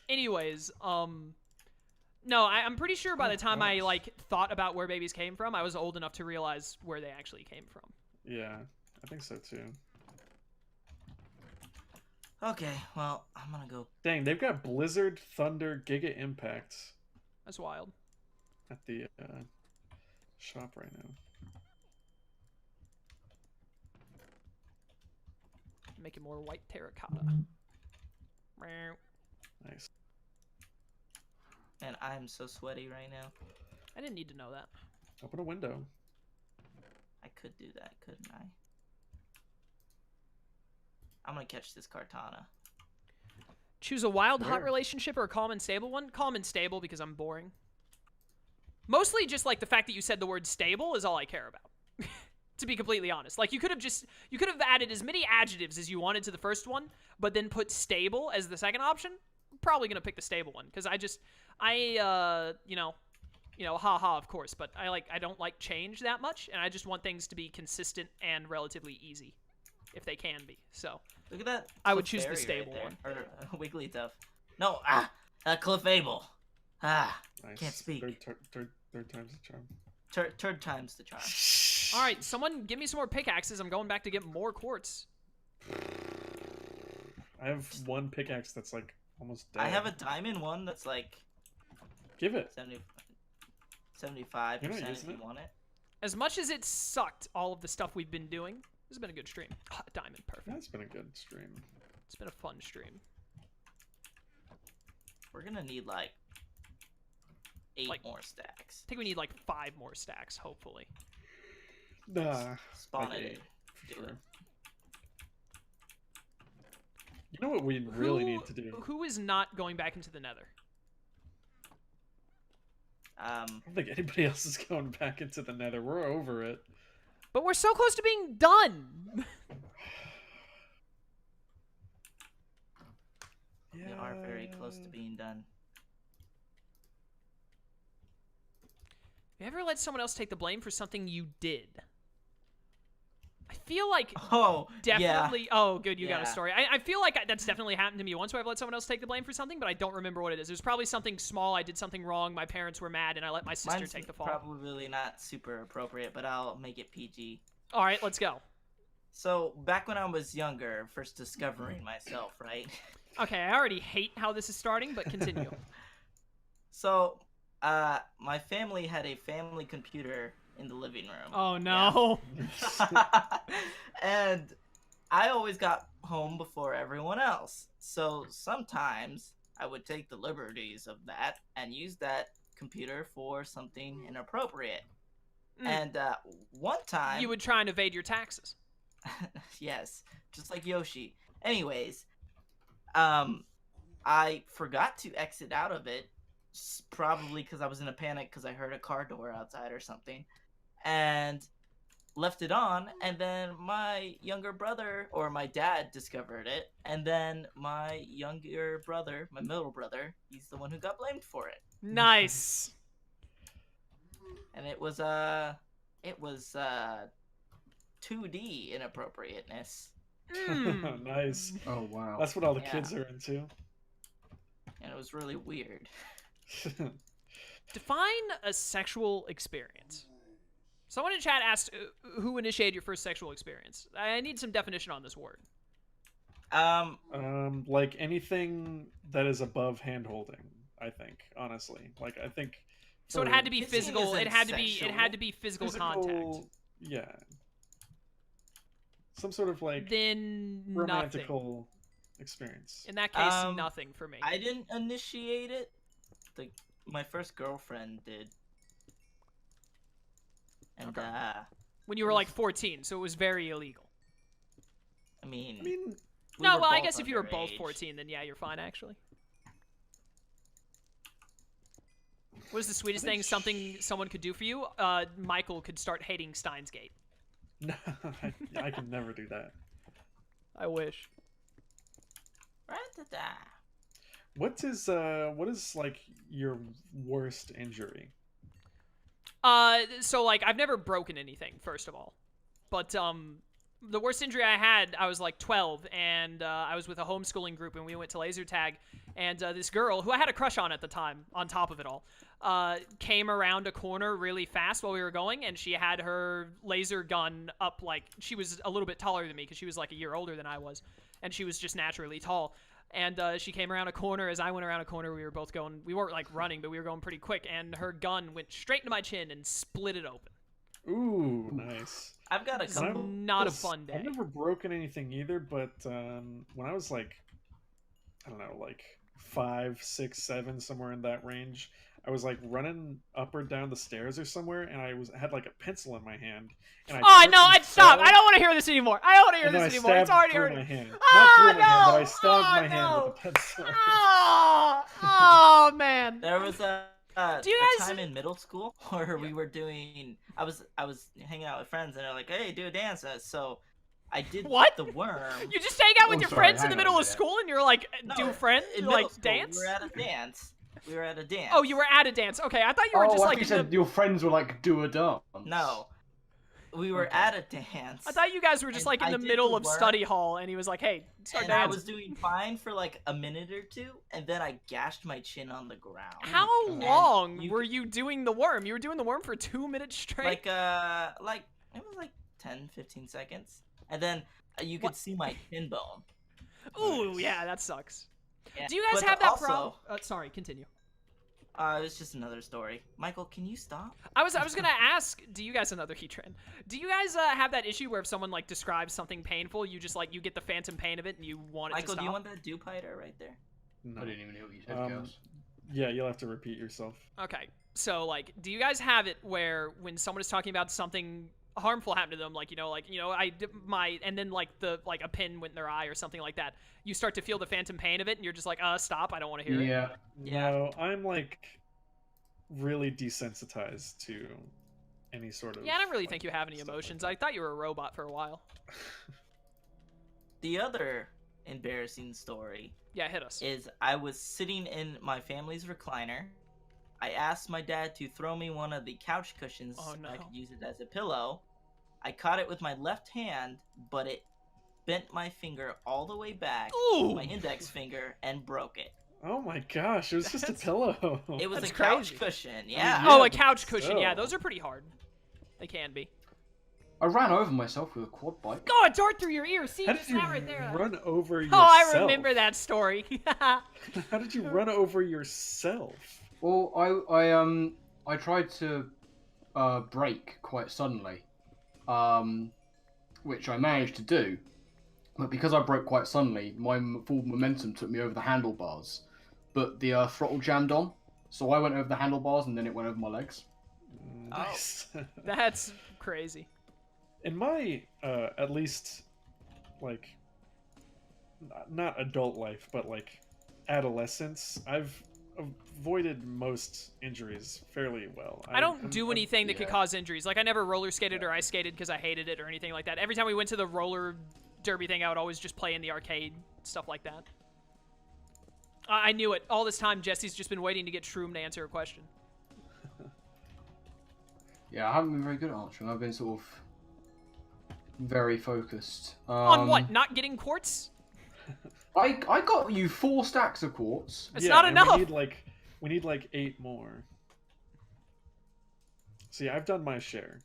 Speaker 2: anyways, no, I'm pretty sure by the time I like thought about where babies came from, I was old enough to realize where they actually came from.
Speaker 3: Yeah, I think so too.
Speaker 1: Okay, well, I'm gonna go.
Speaker 3: Dang, they've got Blizzard, Thunder, Giga Impact
Speaker 2: That's wild.
Speaker 3: at the shop right now.
Speaker 2: Make it more white terracotta. Meow.
Speaker 3: Nice.
Speaker 1: And I'm so sweaty right now.
Speaker 2: I didn't need to know that.
Speaker 3: Open a window.
Speaker 1: I could do that, couldn't I? I'm gonna catch this Kartana.
Speaker 2: Choose a wild, hot
Speaker 3: Where?
Speaker 2: relationship or a calm and stable one. Calm and stable because I'm boring. Mostly just like the fact that you said the word stable is all I care about. To be completely honest. Like you could have added as many adjectives as you wanted to the first one, but then put stable as the second option. I'm probably going to pick the stable one because you know, You know, haha, of course, but I don't like change that much, and I just want things to be consistent and relatively easy, if they can be. So
Speaker 1: Look at that.
Speaker 2: I would choose the
Speaker 1: Clefairy
Speaker 2: stable
Speaker 1: right
Speaker 2: one.
Speaker 1: there. Or Wigglytuff. No, Clefable.
Speaker 3: Nice.
Speaker 1: Can't speak.
Speaker 3: Third time's the charm.
Speaker 1: Third time's the charm.
Speaker 2: All right, someone give me some more pickaxes. I'm going back to get more quartz.
Speaker 3: I have one pickaxe that's like almost dead.
Speaker 1: I have a diamond one that's like
Speaker 3: Give it.
Speaker 1: 75%
Speaker 3: You're not
Speaker 1: if
Speaker 3: using
Speaker 1: you
Speaker 3: it?
Speaker 1: want it.
Speaker 2: As much as it sucked, all of the stuff we've been doing, this has been a good stream. Diamond, perfect.
Speaker 3: That's been a good stream.
Speaker 2: It's been a fun stream.
Speaker 1: We're gonna need like 8
Speaker 2: Like-
Speaker 1: more stacks.
Speaker 2: I think we need like 5 more stacks, hopefully.
Speaker 3: Nah,
Speaker 1: Spawn
Speaker 3: like
Speaker 1: it.
Speaker 3: 8, for
Speaker 1: Do
Speaker 3: sure.
Speaker 1: it.
Speaker 3: You know what we really need to do?
Speaker 2: Who is not going back into the nether?
Speaker 3: I don't think anybody else is going back into the nether. We're over it.
Speaker 2: But we're so close to being done!
Speaker 1: We are very close to being done.
Speaker 2: You ever let someone else take the blame for something you did? I feel like
Speaker 1: Oh,
Speaker 2: definitely.
Speaker 1: yeah.
Speaker 2: Oh, good, you got a
Speaker 1: Yeah.
Speaker 2: story. I feel like that's definitely happened to me once where I've let someone else take the blame for something, but I don't remember what it is. It was probably something small. I did something wrong. My parents were mad, and I let my sister
Speaker 1: Mine's
Speaker 2: take the fall.
Speaker 1: probably not super appropriate, but I'll make it PG.
Speaker 2: All right, let's go.
Speaker 1: So, back when I was younger, first discovering myself, right?
Speaker 2: Okay, I already hate how this is starting, but continue.
Speaker 1: So, my family had a family computer in the living room.
Speaker 2: Oh no.
Speaker 1: And I always got home before everyone else. So sometimes I would take the liberties of that and use that computer for something inappropriate. And one time...
Speaker 2: You would try and evade your taxes.
Speaker 1: Yes, just like Yoshi. Anyways, I forgot to exit out of it, probably because I was in a panic because I heard a car door outside or something, and left it on, and then my younger brother, or my dad, discovered it, and then my younger brother, my middle brother, he's the one who got blamed for it.
Speaker 2: Nice.
Speaker 1: And it was 2D inappropriateness.
Speaker 3: Nice.
Speaker 4: Oh wow.
Speaker 3: That's what all the
Speaker 1: Yeah.
Speaker 3: kids are into.
Speaker 1: And it was really weird.
Speaker 2: Define a sexual experience. Someone in chat asked who initiated your first sexual experience. I need some definition on this word.
Speaker 3: Like anything that is above hand holding, I think, honestly. Like I think
Speaker 2: So it
Speaker 3: for
Speaker 2: had to be
Speaker 1: Kissing
Speaker 2: physical. It
Speaker 1: isn't
Speaker 2: had to be. It
Speaker 1: sexual.
Speaker 2: had to be physical contact.
Speaker 3: Yeah. Some sort of like
Speaker 2: Then nothing.
Speaker 3: romantical experience.
Speaker 2: In that case,
Speaker 1: Um,
Speaker 2: nothing for me.
Speaker 1: I didn't initiate it. My first girlfriend did. And
Speaker 2: When you were like 14, so it was very illegal.
Speaker 1: I mean,
Speaker 3: we
Speaker 2: No,
Speaker 1: were
Speaker 2: well, I
Speaker 1: both
Speaker 2: guess if you were both
Speaker 1: underage.
Speaker 2: 14, then yeah, you're fine actually. What is the sweetest thing someone could do for you? Michael could start hating Steins Gate.
Speaker 3: No, I can never do that.
Speaker 2: I wish.
Speaker 1: Ra-da-da.
Speaker 3: What is like your worst injury?
Speaker 2: So like I've never broken anything, first of all. But the worst injury I had, I was like 12, and I was with a homeschooling group, and we went to laser tag, and this girl, who I had a crush on at the time, on top of it all, came around a corner really fast while we were going, and she had her laser gun up, like, she was a little bit taller than me, because she was like a year older than I was, and she was just naturally tall. And she came around a corner. As I went around a corner, we were both going, we weren't like running, but we were going pretty quick, and her gun went straight into my chin and split it open.
Speaker 3: Ooh, nice.
Speaker 1: I've got a
Speaker 2: It's
Speaker 1: couple.
Speaker 2: not a fun day.
Speaker 3: I've never broken anything either, but when I was like, I don't know, like 5, 6, 7, somewhere in that range, I was like running up or down the stairs or somewhere, and I had like a pencil in my hand. And
Speaker 2: Oh,
Speaker 3: tripped
Speaker 2: no,
Speaker 3: and
Speaker 2: I'd stop.
Speaker 3: fell,
Speaker 2: I don't want to hear this anymore. I don't want to hear
Speaker 3: and then
Speaker 2: this
Speaker 3: I
Speaker 2: anymore. It's
Speaker 3: stabbed
Speaker 2: already
Speaker 3: through
Speaker 2: hurting.
Speaker 3: my hand.
Speaker 2: Oh,
Speaker 3: Not through my hand, but I
Speaker 2: no.
Speaker 3: stabbed
Speaker 2: Oh,
Speaker 3: my hand
Speaker 2: no.
Speaker 3: with a pencil.
Speaker 2: Oh man.
Speaker 1: There was a
Speaker 2: Do you guys-
Speaker 1: time in middle school where we were doing. I was hanging out with friends, and they're like, "Hey, do a dance." So I did
Speaker 2: What?
Speaker 1: the worm.
Speaker 2: You just hang out with
Speaker 4: Oh,
Speaker 2: your
Speaker 4: sorry,
Speaker 2: friends in
Speaker 4: hang
Speaker 2: the
Speaker 4: on
Speaker 2: middle
Speaker 4: a
Speaker 2: of
Speaker 4: minute.
Speaker 2: school, and you're like,
Speaker 1: No,
Speaker 2: do friends?
Speaker 1: in
Speaker 2: You
Speaker 1: middle
Speaker 2: like
Speaker 1: school,
Speaker 2: dance?
Speaker 1: We were at a dance, We were at a dance.
Speaker 2: Oh, you were at a dance. Okay, I thought you were just
Speaker 4: I
Speaker 2: like
Speaker 4: you
Speaker 2: in
Speaker 4: said
Speaker 2: the...
Speaker 4: your friends were like do a dance.
Speaker 1: No. We were
Speaker 4: Okay.
Speaker 1: at a dance.
Speaker 2: I thought you guys were just
Speaker 1: And
Speaker 2: like in
Speaker 1: I
Speaker 2: the
Speaker 1: did
Speaker 2: middle
Speaker 1: the
Speaker 2: of
Speaker 1: work,
Speaker 2: study hall, and he was like, "Hey, start
Speaker 1: and I
Speaker 2: dancing."
Speaker 1: was doing fine for like a minute or two, and then I gashed my chin on the ground.
Speaker 2: How
Speaker 3: God.
Speaker 2: long
Speaker 1: you
Speaker 2: were
Speaker 1: could-
Speaker 2: you doing the worm? You were doing the worm for 2 minutes straight?
Speaker 1: Like it was like 10, 15 seconds, and then you could
Speaker 2: What?
Speaker 1: see my chin bone.
Speaker 2: Ooh,
Speaker 3: Nice.
Speaker 2: yeah, that sucks.
Speaker 1: Yeah.
Speaker 2: Do you guys
Speaker 1: But
Speaker 2: have that
Speaker 1: also,
Speaker 2: problem? Sorry, continue.
Speaker 1: It's just another story. Michael, can you stop?
Speaker 2: I was gonna ask, do you guys another heat trend? Do you guys have that issue where if someone like describes something painful, you just like you get the phantom pain of it and you want it to
Speaker 1: Michael,
Speaker 2: stop?
Speaker 1: do you want that dupiter right there?
Speaker 3: No.
Speaker 4: I didn't even hear what you said, Chaos.
Speaker 3: Yeah, you'll have to repeat yourself.
Speaker 2: Okay, so like, do you guys have it where when someone is talking about something harmful happened to them, like I did my, and then like a pin went in their eye or something like that, you start to feel the phantom pain of it, and you're just like, stop, I don't want to hear it.
Speaker 4: Yeah.
Speaker 1: Yeah.
Speaker 3: No, I'm like really desensitized to any sort of.
Speaker 2: Yeah, I don't really
Speaker 3: like,
Speaker 2: think you have any
Speaker 3: stuff like
Speaker 2: emotions.
Speaker 3: that.
Speaker 2: I thought you were a robot for a while.
Speaker 1: The other embarrassing story
Speaker 2: Yeah, hit us.
Speaker 1: is I was sitting in my family's recliner. I asked my dad to throw me one of the couch cushions
Speaker 2: Oh,
Speaker 1: so I
Speaker 2: no.
Speaker 1: could use it as a pillow. I caught it with my left hand, but it bent my finger all the way back,
Speaker 2: Ooh!
Speaker 1: my index finger, and broke it.
Speaker 3: Oh my gosh, it was just a
Speaker 2: That's-
Speaker 3: pillow.
Speaker 1: It was
Speaker 2: That's
Speaker 1: a couch
Speaker 2: crazy.
Speaker 1: cushion, yeah.
Speaker 3: Yeah,
Speaker 2: Oh, a
Speaker 3: but
Speaker 2: couch cushion. Yeah,
Speaker 3: still.
Speaker 2: those are pretty hard. They can be.
Speaker 4: I ran over myself with a quad bike.
Speaker 2: Go a dart through your ear. See,
Speaker 3: How
Speaker 2: you
Speaker 3: did you
Speaker 2: sat right there.
Speaker 3: run over
Speaker 2: Oh,
Speaker 3: yourself?
Speaker 2: I remember that story.
Speaker 3: How did you run over yourself?
Speaker 4: Well, I tried to brake quite suddenly, which I managed to do, but because I broke quite suddenly, my full momentum took me over the handlebars, but the throttle jammed on, so I went over the handlebars and then it went over my legs.
Speaker 3: Nice.
Speaker 2: That's crazy.
Speaker 3: In my, at least, like, not adult life, but like adolescence, I've avoided most injuries fairly well.
Speaker 2: I don't do anything that could
Speaker 4: yeah.
Speaker 2: cause injuries. Like, I never roller skated or ice skated because I hated it or anything like that. Every time we went to the roller derby thing, I would always just play in the arcade, stuff like that. I knew it. All this time, Jesse's just been waiting to get Shroom to answer a question.
Speaker 4: Yeah, I haven't been very good at answering. I've been sort of very focused.
Speaker 2: On what? Not getting quartz?
Speaker 4: I got you 4 stacks of quartz.
Speaker 2: It's not
Speaker 3: and
Speaker 2: enough.
Speaker 3: We need like 8 more. See, I've done my share.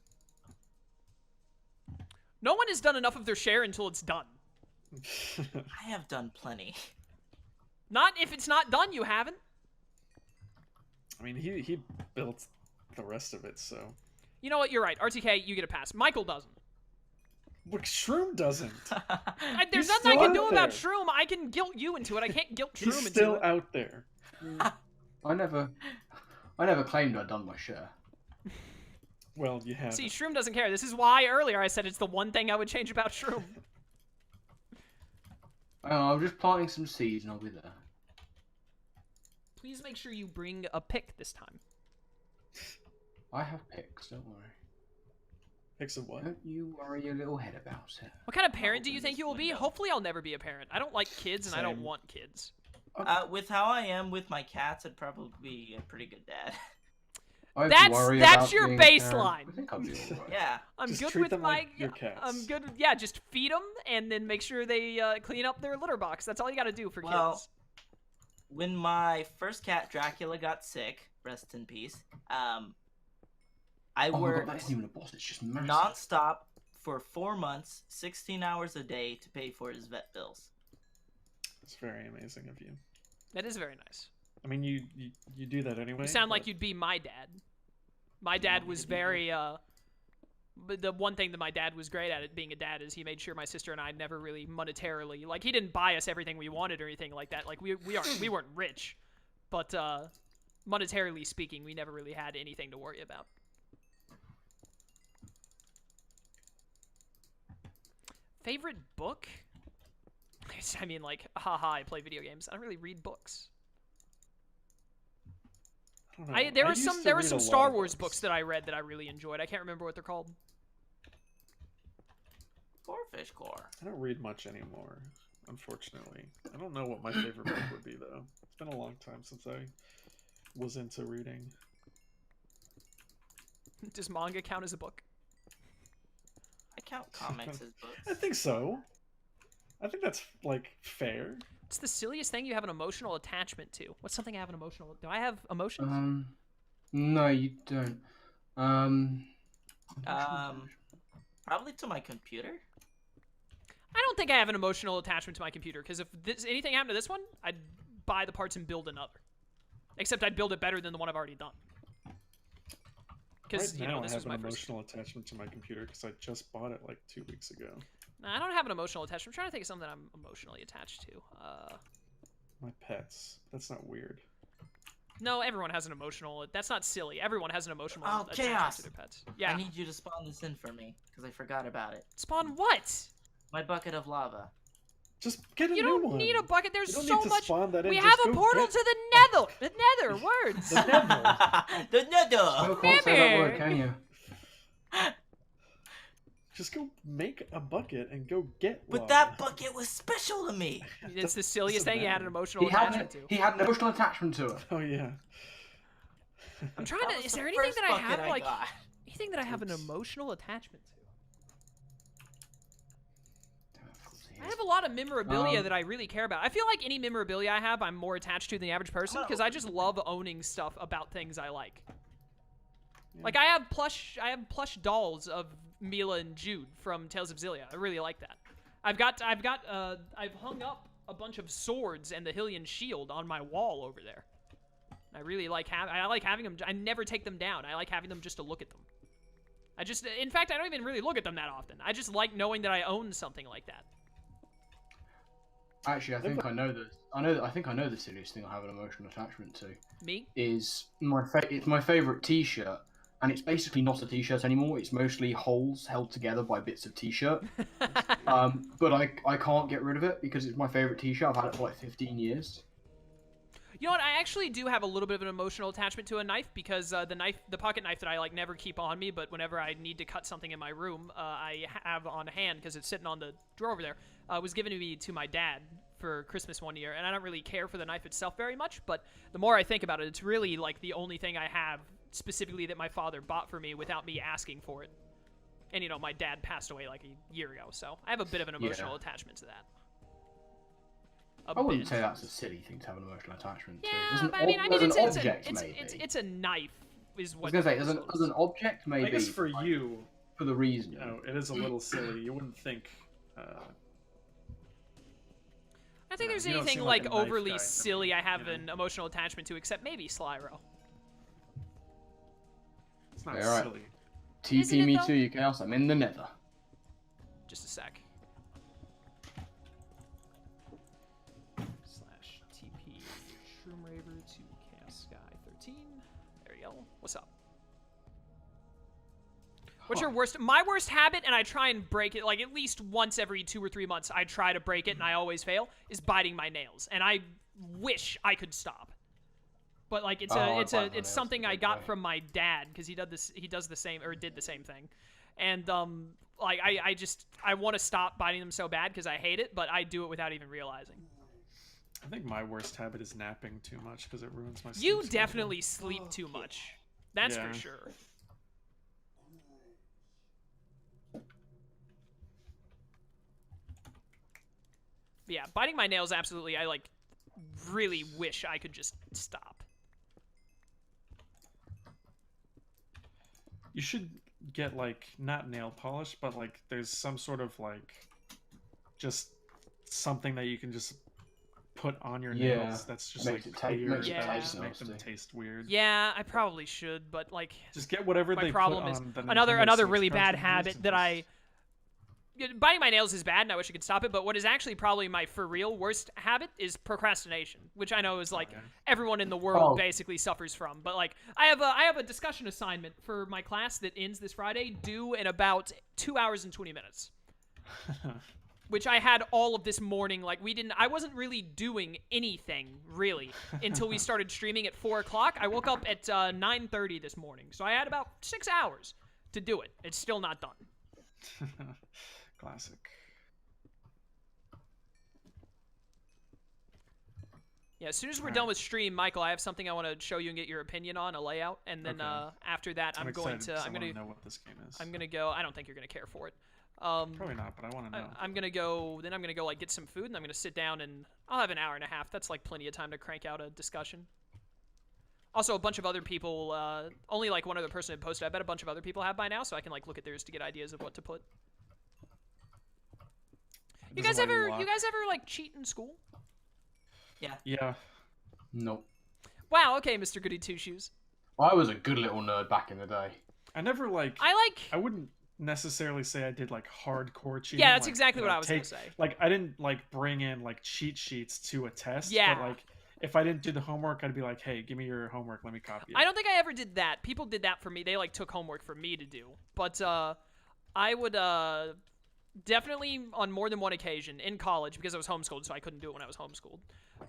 Speaker 2: No one has done enough of their share until it's done.
Speaker 1: I have done plenty.
Speaker 2: Not if it's not done, you haven't.
Speaker 3: I mean, he built the rest of it, so.
Speaker 2: You know what? You're right. RTK, you get a pass. Michael doesn't.
Speaker 3: But Shroom doesn't.
Speaker 2: There's
Speaker 3: He's
Speaker 2: nothing I
Speaker 3: still
Speaker 2: can do
Speaker 3: out
Speaker 2: about
Speaker 3: there.
Speaker 2: Shroom. I can guilt you into it. I can't guilt Shroom
Speaker 3: He's
Speaker 2: into
Speaker 3: still
Speaker 2: it.
Speaker 3: out there.
Speaker 4: I never claimed I'd done my share.
Speaker 3: Well, you have.
Speaker 2: See, Shroom doesn't care. This is why earlier I said it's the one thing I would change about Shroom.
Speaker 4: I'm just planting some seeds and I'll be there.
Speaker 2: Please make sure you bring a pick this time.
Speaker 4: I have picks, don't worry.
Speaker 3: Picks of what?
Speaker 4: Don't you worry your little head about it.
Speaker 2: What kind of parent do you
Speaker 1: open
Speaker 2: think
Speaker 1: this
Speaker 2: you will be?
Speaker 1: window.
Speaker 2: Hopefully I'll never be a parent. I don't like kids and I don't
Speaker 3: Same.
Speaker 2: want kids.
Speaker 1: With how I am with my cats, I'd probably be a pretty good dad.
Speaker 4: I
Speaker 2: That's your
Speaker 4: being a parent.
Speaker 2: baseline.
Speaker 4: I think I'll be alright.
Speaker 1: Yeah.
Speaker 2: I'm
Speaker 3: Just
Speaker 2: good
Speaker 3: treat
Speaker 2: with
Speaker 3: them
Speaker 2: my
Speaker 3: like your cats.
Speaker 2: I'm good. Yeah, just feed them and then make sure they clean up their litter box. That's all you got to do for
Speaker 1: Well,
Speaker 2: kids.
Speaker 1: When my first cat Dracula got sick, rest in peace. I
Speaker 4: Oh my god,
Speaker 1: worked
Speaker 4: that isn't even a boss, it's just massive.
Speaker 1: non-stop for 4 months, 16 hours a day to pay for his vet bills.
Speaker 3: It's very amazing of you.
Speaker 2: That is very nice.
Speaker 3: I mean, you do that anyway.
Speaker 2: You sound like
Speaker 3: but-
Speaker 2: you'd be my dad. My dad was very but the one thing that my dad was great at being a dad is he made sure my sister and I never really monetarily, like, he didn't buy us everything we wanted or anything like that. Like, we weren't rich, but monetarily speaking, we never really had anything to worry about. Favorite book? I mean, like, haha, I play video games. I don't really read books.
Speaker 3: I don't know.
Speaker 2: There
Speaker 3: I
Speaker 2: were
Speaker 3: used
Speaker 2: some
Speaker 3: to
Speaker 2: there were
Speaker 3: read
Speaker 2: some
Speaker 3: a lot
Speaker 2: Star
Speaker 3: of
Speaker 2: Wars books that I read that I really enjoyed. I can't remember what they're called.
Speaker 1: Gorefish core.
Speaker 3: I don't read much anymore, unfortunately. I don't know what my favorite book would be though. It's been a long time since I was into reading.
Speaker 2: Does manga count as a book?
Speaker 1: I count comics as books.
Speaker 3: I think so. I think that's like fair.
Speaker 2: It's the silliest thing you have an emotional attachment to. What's something I have an emotional? Do I have emotions?
Speaker 4: No, you don't.
Speaker 1: Probably to my computer.
Speaker 2: I don't think I have an emotional attachment to my computer, because if anything happened to this one, I'd buy the parts and build another. Except I'd build it better than the one I've already done. Because,
Speaker 3: Right
Speaker 2: you
Speaker 3: now,
Speaker 2: know, this
Speaker 3: I
Speaker 2: was
Speaker 3: have
Speaker 2: my
Speaker 3: an
Speaker 2: first...
Speaker 3: emotional attachment to my computer because I just bought it like 2 weeks ago.
Speaker 2: Nah, I don't have an emotional attachment. I'm trying to think of something I'm emotionally attached to.
Speaker 3: My pets. That's not weird.
Speaker 2: No, everyone has an emotional... That's not silly. Everyone has an emotional attachment
Speaker 1: Chaos.
Speaker 2: to their pets. Yeah.
Speaker 1: I need you to spawn this in for me, because I forgot about it.
Speaker 2: Spawn what?
Speaker 1: My bucket of lava.
Speaker 3: Just get a
Speaker 2: You
Speaker 3: new one.
Speaker 2: don't need a bucket. There's
Speaker 3: You don't
Speaker 2: so
Speaker 3: need to
Speaker 2: much.
Speaker 3: spawn that in.
Speaker 2: We
Speaker 3: Just
Speaker 2: have a
Speaker 3: go
Speaker 2: portal
Speaker 3: get...
Speaker 2: to the nether. The nether. Words.
Speaker 3: The nether.
Speaker 1: The nether.
Speaker 4: I can't say that word, can you?
Speaker 3: Just go make a bucket and go get
Speaker 1: But
Speaker 3: lava.
Speaker 1: that bucket was special to me.
Speaker 2: It's the silliest
Speaker 3: Doesn't
Speaker 2: thing you had an
Speaker 3: matter.
Speaker 2: emotional attachment to.
Speaker 4: He had an emotional attachment to it.
Speaker 3: Oh yeah.
Speaker 2: I'm trying
Speaker 1: That
Speaker 2: to.
Speaker 1: was
Speaker 2: Is
Speaker 1: the
Speaker 2: there anything
Speaker 1: first
Speaker 2: that I
Speaker 1: bucket
Speaker 2: have like
Speaker 1: got.
Speaker 2: anything that I have an
Speaker 3: Oops.
Speaker 2: emotional attachment to? I have a lot of memorabilia that I really care about. I feel like any memorabilia I have, I'm more attached to than the average person because I just love owning stuff about things I like.
Speaker 3: Yeah.
Speaker 2: Like I have plush dolls of Mila and Jude from Tales of Xillia. I really like that. I've hung up a bunch of swords and the Hylian shield on my wall over there. I really like having them. I never take them down. I like having them just to look at them. In fact, I don't even really look at them that often. I just like knowing that I own something like that.
Speaker 4: Actually, I think I know this. I think I know the silliest thing I have an emotional attachment to.
Speaker 2: Me?
Speaker 4: Is it's my favorite T-shirt, and it's basically not a T-shirt anymore. It's mostly holes held together by bits of T-shirt. But I can't get rid of it because it's my favorite T-shirt. I've had it for like 15 years.
Speaker 2: You know what? I actually do have a little bit of an emotional attachment to a knife because the pocket knife that I like never keep on me, but whenever I need to cut something in my room, I have on hand because it's sitting on the drawer over there. Was given to me to my dad for Christmas one year, and I don't really care for the knife itself very much. But the more I think about it, it's really like the only thing I have specifically that my father bought for me without me asking for it. And you know, my dad passed away like a year ago, so I have a bit of an emotional attachment to that.
Speaker 4: I wouldn't say that's a silly thing to have an emotional attachment to.
Speaker 2: Yeah, but I mean, it's a knife, is what.
Speaker 4: I was gonna say, as an object, maybe.
Speaker 3: I guess for you,
Speaker 4: for the reason,
Speaker 3: you know, it is a little silly. You wouldn't think.
Speaker 2: I think there's
Speaker 3: you don't
Speaker 2: anything
Speaker 3: seem like
Speaker 2: like
Speaker 3: a knife
Speaker 2: overly
Speaker 3: guy to
Speaker 2: silly
Speaker 3: me,
Speaker 2: I have
Speaker 3: you know?
Speaker 2: an emotional attachment to, except maybe Slyro.
Speaker 3: It's not
Speaker 4: Yeah, right.
Speaker 3: silly.
Speaker 2: Isn't
Speaker 4: TP
Speaker 2: it,
Speaker 4: me
Speaker 2: though?
Speaker 4: too, you chaos. I'm in the nether.
Speaker 2: Just a sec. /TP Shroomraver to Chaos Sky 13. There you go. What's up? What's your worst? My worst habit, and I try and break it like at least once every 2 or 3 months. I try to break it, and I always fail. Is biting my nails, and I wish I could stop. But like it's something I got from my dad because he does the same or did the same thing, and like I want to stop biting them so bad because I hate it, but I do it without even realizing.
Speaker 3: I think my worst habit is napping too much because it ruins my sleep
Speaker 2: You
Speaker 3: schedule.
Speaker 2: definitely sleep too much. That's
Speaker 3: Yeah.
Speaker 2: for sure. Yeah, biting my nails, absolutely. I, like, really wish I could just stop.
Speaker 3: You should get, like, not nail polish, but, like, there's some sort of, like, just something that you can just put on your
Speaker 4: Yeah.
Speaker 3: nails that's just,
Speaker 4: Makes
Speaker 3: like,
Speaker 4: it ta-
Speaker 3: clear,
Speaker 4: makes
Speaker 2: it
Speaker 3: that
Speaker 2: taste
Speaker 3: just make them
Speaker 4: nasty.
Speaker 3: taste weird.
Speaker 2: Yeah, I probably should, but, like,
Speaker 3: Just get whatever
Speaker 2: my
Speaker 3: they
Speaker 2: problem
Speaker 3: put
Speaker 2: is
Speaker 3: on the
Speaker 2: another
Speaker 3: Nintendo 6
Speaker 2: really bad
Speaker 3: cartridges
Speaker 2: habit
Speaker 3: and
Speaker 2: that
Speaker 3: just-
Speaker 2: I... Biting my nails is bad, and I wish I could stop it, but what is actually probably my for real worst habit is procrastination, which I know is like everyone in the world basically suffers from. But like I have a discussion assignment for my class that ends this Friday, due in about 2 hours and 20 minutes. Which I had all of this morning. Like I wasn't really doing anything really until we started streaming at 4 o'clock. I woke up at 9:30 this morning, so I had about 6 hours to do it. It's still not done.
Speaker 3: Classic.
Speaker 2: Yeah, as soon as we're
Speaker 3: All
Speaker 2: done
Speaker 3: right.
Speaker 2: with stream, Michael, I have something I want to show you and get your opinion on, a layout, and then
Speaker 3: Okay.
Speaker 2: after that, I'm going
Speaker 3: excited
Speaker 2: to
Speaker 3: 'cause I
Speaker 2: I'm
Speaker 3: wanna
Speaker 2: gonna
Speaker 3: know what this game is.
Speaker 2: I'm gonna go. I don't think you're gonna care for it.
Speaker 3: Probably not, but I want to know.
Speaker 2: I'm gonna go. Then I'm gonna go like get some food, and I'm gonna sit down, and I'll have an hour and a half. That's like plenty of time to crank out a discussion. Also, a bunch of other people. Only like one other person had posted. I bet a bunch of other people have by now, so I can like look at theirs to get ideas of what to put. You guys ever like cheat in school?
Speaker 1: Yeah.
Speaker 3: Yeah.
Speaker 4: Nope.
Speaker 2: Wow. Okay, Mr. Goody Two Shoes.
Speaker 4: I was a good little nerd back in the day.
Speaker 3: I never like.
Speaker 2: I
Speaker 3: wouldn't necessarily say I did like hardcore cheating.
Speaker 2: Yeah, that's
Speaker 3: like,
Speaker 2: exactly
Speaker 3: you
Speaker 2: what
Speaker 3: know,
Speaker 2: I was gonna say.
Speaker 3: Like I didn't like bring in like cheat sheets to a test.
Speaker 2: Yeah.
Speaker 3: But like if I didn't do the homework, I'd be like, hey, give me your homework. Let me copy it.
Speaker 2: I don't think I ever did that. People did that for me. They like took homework for me to do. But I would definitely on more than one occasion in college, because I was homeschooled, so I couldn't do it when I was homeschooled.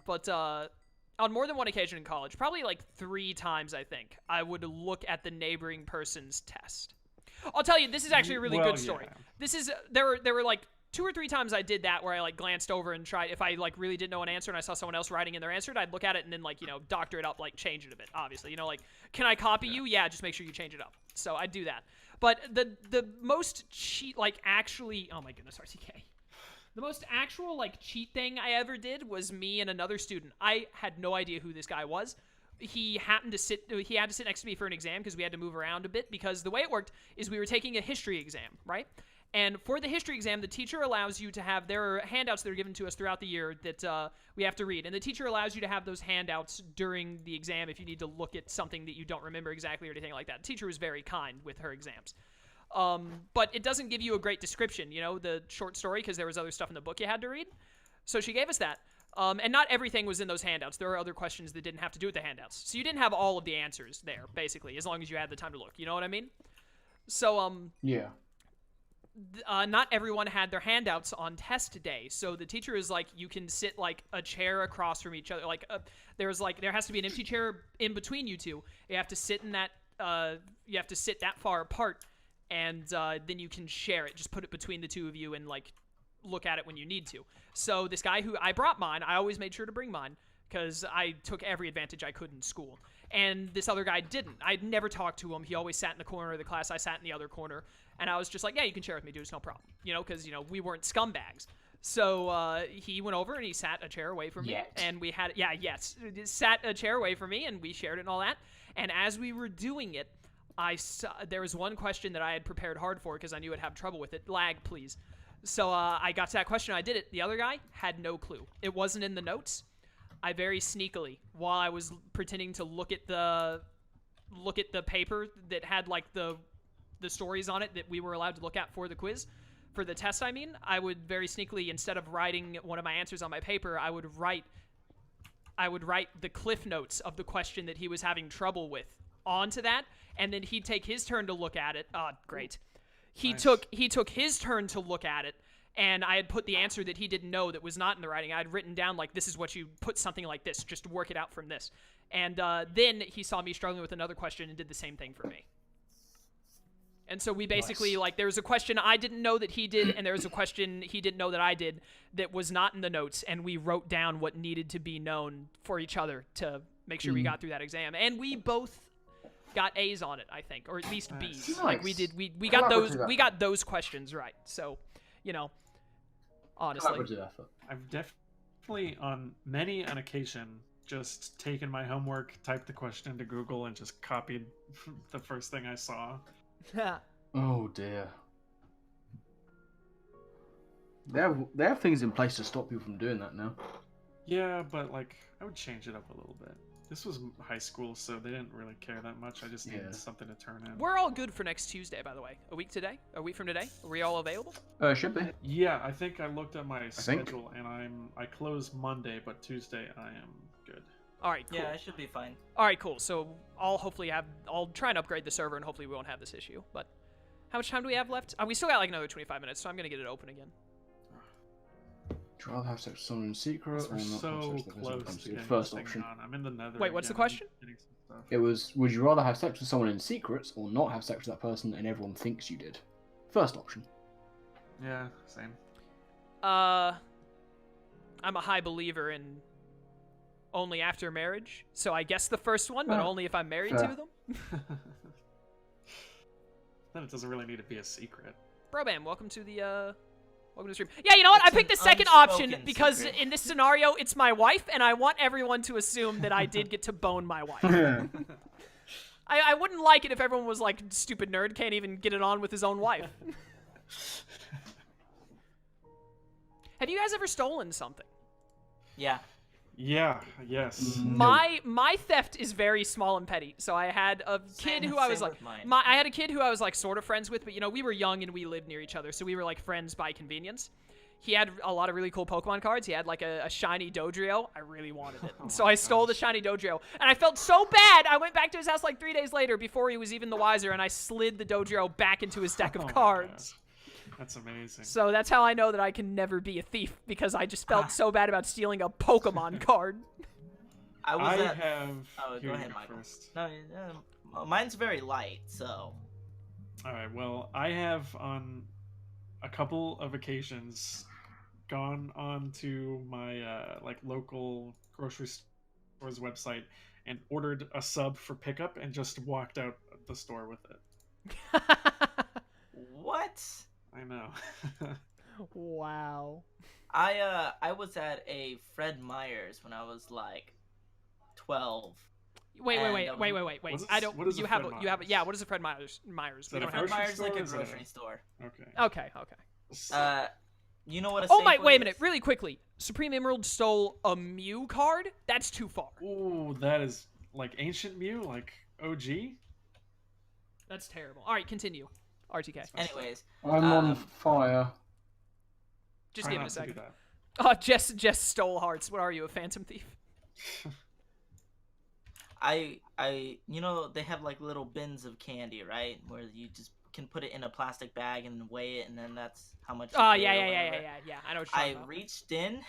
Speaker 2: But on more than one occasion in college, probably like 3 times, I think, I would look at the neighboring person's test. I'll tell you, this is actually a really good story.
Speaker 3: Yeah.
Speaker 2: This is there were like 2 or 3 times I did that where I like glanced over and tried, if I like really didn't know an answer and I saw someone else writing in their answer, I'd look at it and then like, you know, doctor it up, like change it a bit, obviously. You know, like, can I copy you? Yeah, just make sure you change it up. So I'd do that. But the most cheat, like actually, oh my goodness, RCK. The most actual like cheat thing I ever did was me and another student. I had no idea who this guy was. He had to sit next to me for an exam because we had to move around a bit, because the way it worked is we were taking a history exam, right? And for the history exam, the teacher allows you to have, there are handouts that are given to us throughout the year that we have to read. And the teacher allows you to have those handouts during the exam if you need to look at something that you don't remember exactly or anything like that. The teacher was very kind with her exams. But it doesn't give you a great description, you know, the short story, because there was other stuff in the book you had to read. So she gave us that. And not everything was in those handouts. There were other questions that didn't have to do with the handouts. So you didn't have all of the answers there, basically, as long as you had the time to look. You know what I mean? So,
Speaker 4: Yeah.
Speaker 2: not everyone had their handouts on test day. So the teacher is like, you can sit like a chair across from each other. Like, there has to be an empty chair in between you two. You have to sit in that, you have to sit that far apart. And then you can share it. Just put it between the two of you and like look at it when you need to. So this guy who I brought mine, I always made sure to bring mine because I took every advantage I could in school. And this other guy didn't. I'd never talked to him. He always sat in the corner of the class. I sat in the other corner. And I was just like, yeah, you can share with me, dude. It's no problem. You know, because, you know, we weren't scumbags. So he went over and he sat a chair away from me. And we had, sat a chair away from me and we shared it and all that. And as we were doing it, there was one question that I had prepared hard for because I knew I'd have trouble with it. Lag, please. So I got to that question. I did it. The other guy had no clue. It wasn't in the notes. I very sneakily, while I was pretending to look at the paper that had like the stories on it that we were allowed to look at for the quiz, for the test, I mean, I would very sneakily, instead of writing one of my answers on my paper, I would write the cliff notes of the question that he was having trouble with onto that, and then he'd take his turn to look at it. Oh, great. He took his turn to look at it, and I had put the answer that he didn't know that was not in the writing. I had written down, like, this is what you put something like this, just to work it out from this. And then he saw me struggling with another question and did the same thing for me. And so we basically, like, there was a question I didn't know that he did, and there was a question he didn't know that I did that was not in the notes, and we wrote down what needed to be known for each other to make sure we got through that exam. And we both got A's on it, I think, or at least B's.
Speaker 4: Nice.
Speaker 2: Like we got those questions right. So, you know, honestly,
Speaker 3: I've definitely on many an occasion just taken my homework, typed the question into Google, and just copied the first thing I saw.
Speaker 4: Oh dear. They have things in place to stop people from doing that now.
Speaker 3: Yeah, but like I would change it up a little bit. This was high school, so they didn't really care that much. I just needed something to turn in.
Speaker 2: We're all good for next Tuesday, by the way. A week from today? Are we all available?
Speaker 4: Should be.
Speaker 3: Yeah, I think I looked at my schedule, and I close Monday, but Tuesday I am good.
Speaker 2: All right, cool.
Speaker 1: Yeah, I should be fine.
Speaker 2: All right, cool. So I'll try and upgrade the server, and hopefully we won't have this issue. But how much time do we have left? We still got like another 25 minutes, so I'm gonna get it open again.
Speaker 4: Would you rather have sex with someone in secret or
Speaker 3: We're
Speaker 4: not
Speaker 3: so
Speaker 4: have sex with
Speaker 3: close
Speaker 4: them?
Speaker 3: to getting
Speaker 4: First
Speaker 3: this thing
Speaker 4: option.
Speaker 3: on. I'm in the nether.
Speaker 2: Wait, what's the
Speaker 3: again.
Speaker 2: question?
Speaker 3: I'm getting some stuff.
Speaker 4: It was, would you rather have sex with someone in secret or not have sex with that person and everyone thinks you did? First option.
Speaker 3: Yeah, same.
Speaker 2: I'm a high believer in only after marriage. So I guess the first one, but
Speaker 4: Oh,
Speaker 2: only if I'm married
Speaker 4: fair.
Speaker 2: to them.
Speaker 3: Then it doesn't really need to be a secret.
Speaker 2: Bro, Bam, welcome to the stream. Yeah, you know what? I
Speaker 1: It's
Speaker 2: picked the
Speaker 1: an
Speaker 2: second option
Speaker 1: unspoken
Speaker 2: because
Speaker 1: secret.
Speaker 2: in this scenario, it's my wife, and I want everyone to assume that I did get to bone my wife. I wouldn't like it if everyone was like, stupid nerd, can't even get it on with his own wife. Have you guys ever stolen something?
Speaker 1: Yeah.
Speaker 3: Yeah, yes.
Speaker 2: My theft is very small and petty. So I had a kid who I was
Speaker 1: same
Speaker 2: like,
Speaker 1: with mine.
Speaker 2: I had a kid who I was like sort of friends with, but you know, we were young and we lived near each other, so we were like friends by convenience. He had a lot of really cool Pokemon cards. He had like a shiny Dodrio. I really wanted it. So I stole the shiny Dodrio. And I felt so bad. I went back to his house like 3 days later before he was even the wiser, and I slid the Dodrio back into his deck
Speaker 3: Oh
Speaker 2: of
Speaker 3: my
Speaker 2: cards.
Speaker 3: God. That's amazing.
Speaker 2: So that's how I know that I can never be a thief, because I just felt so bad about stealing a Pokemon card.
Speaker 1: I was
Speaker 3: I
Speaker 1: at...
Speaker 3: have.
Speaker 1: Oh,
Speaker 3: Here
Speaker 1: go
Speaker 3: you
Speaker 1: ahead, Michael.
Speaker 3: first.
Speaker 1: No, mine's very light, so...
Speaker 3: All right. Well, I have on a couple of occasions gone on to my like local grocery store's website and ordered a sub for pickup and just walked out the store with it.
Speaker 1: What?
Speaker 3: I know.
Speaker 2: Wow.
Speaker 1: I was at a Fred Meyer's when I was like 12.
Speaker 2: Wait.
Speaker 3: What is-
Speaker 2: I don't.
Speaker 3: what is
Speaker 2: You
Speaker 3: a
Speaker 2: have.
Speaker 3: Fred
Speaker 2: You have.
Speaker 3: Myers?
Speaker 2: Yeah. What is a Fred Myers?
Speaker 3: Is that
Speaker 2: We
Speaker 3: a
Speaker 2: don't have.
Speaker 1: Fred
Speaker 3: grocery
Speaker 1: Meyer's like
Speaker 3: store
Speaker 1: a
Speaker 3: is that
Speaker 1: grocery store.
Speaker 3: Okay.
Speaker 2: Okay.
Speaker 1: You know what a
Speaker 2: Oh my!
Speaker 1: Safeway
Speaker 2: Wait a
Speaker 1: is?
Speaker 2: minute. Really quickly. Supreme Emerald stole a Mew card. That's too far.
Speaker 3: Ooh, that is like ancient Mew, like OG.
Speaker 2: That's terrible. All right, continue. RTK.
Speaker 1: Anyways,
Speaker 4: I'm on fire.
Speaker 2: Just
Speaker 3: Try
Speaker 2: give it a
Speaker 3: not to do
Speaker 2: second.
Speaker 3: that.
Speaker 2: Jess stole hearts. What are you, a phantom thief?
Speaker 1: you know, they have like little bins of candy, right? Where you just can put it in a plastic bag and weigh it, and then that's how much.
Speaker 2: Oh
Speaker 1: you
Speaker 2: yeah.
Speaker 1: pay or whatever.
Speaker 2: I know what you're
Speaker 1: I
Speaker 2: talking about.
Speaker 1: reached in,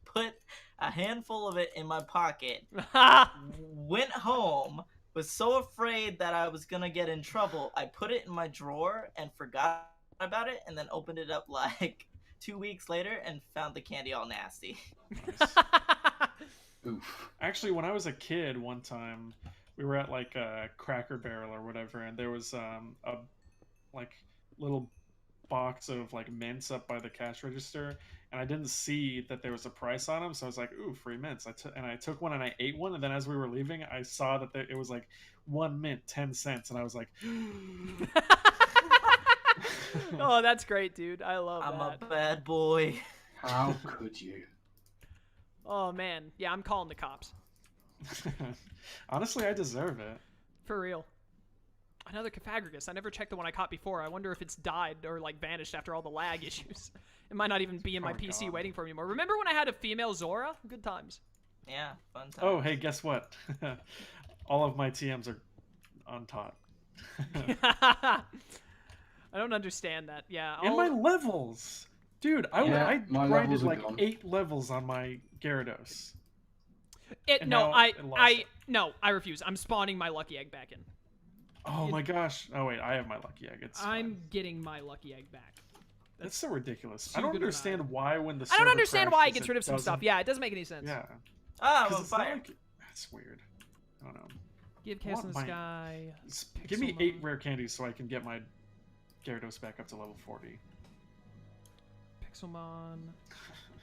Speaker 1: put a handful of it in my pocket, went home, was so afraid that I was gonna get in trouble. I put it in my drawer and forgot about it, and then opened it up like 2 weeks later and found the candy all nasty.
Speaker 3: Nice.
Speaker 4: Oof.
Speaker 3: Actually, when I was a kid, one time we were at like a Cracker Barrel or whatever, and there was a like little box of like mints up by the cash register, and I didn't see that there was a price on them, so I was like, "Ooh, free mints!" I took one and I ate one, and then as we were leaving, I saw that it was like 1 mint 10 cents, and I was like,
Speaker 2: Oh, that's great, dude. I love
Speaker 1: I'm
Speaker 2: that.
Speaker 1: a bad boy.
Speaker 4: How could you?
Speaker 2: Oh man, yeah, I'm calling the cops.
Speaker 3: Honestly, I deserve it.
Speaker 2: For real. Another Caphagrigus. I never checked the one I caught before. I wonder if it's died or like vanished after all the lag issues. It might not even be in my
Speaker 3: Probably
Speaker 2: PC
Speaker 3: gone.
Speaker 2: waiting for me anymore. Remember when I had a female Zora? Good times.
Speaker 1: Yeah, fun time.
Speaker 3: Oh, hey, guess what? All of my TMs are untaught.
Speaker 2: I don't understand that. Yeah.
Speaker 3: And my levels! Dude, I
Speaker 4: my
Speaker 3: grinded
Speaker 4: levels are
Speaker 3: like
Speaker 4: gone.
Speaker 3: 8 levels on my Gyarados. And
Speaker 2: No,
Speaker 3: now
Speaker 2: I
Speaker 3: it lost it.
Speaker 2: refuse. I'm spawning my lucky egg back in.
Speaker 3: Oh my gosh. Oh wait, I have my lucky egg. It's
Speaker 2: I'm
Speaker 3: fine.
Speaker 2: getting my lucky egg back.
Speaker 3: That's so ridiculous.
Speaker 2: too
Speaker 3: I don't
Speaker 2: good of an
Speaker 3: understand why when the
Speaker 2: I don't
Speaker 3: server
Speaker 2: understand why it
Speaker 3: crashes,
Speaker 2: gets rid of some stuff.
Speaker 3: doesn't-
Speaker 2: Yeah, it doesn't make any sense.
Speaker 3: Yeah.
Speaker 1: Ah, I'm
Speaker 3: 'Cause
Speaker 1: on
Speaker 3: it's not
Speaker 1: fire.
Speaker 3: like- That's weird. I don't know.
Speaker 2: Give Chaos
Speaker 3: want
Speaker 2: in the
Speaker 3: my-
Speaker 2: Sky.
Speaker 3: Give me
Speaker 2: Pixelmon.
Speaker 3: 8 rare candies so I can get my Gyarados back up to level 40.
Speaker 2: Pixelmon.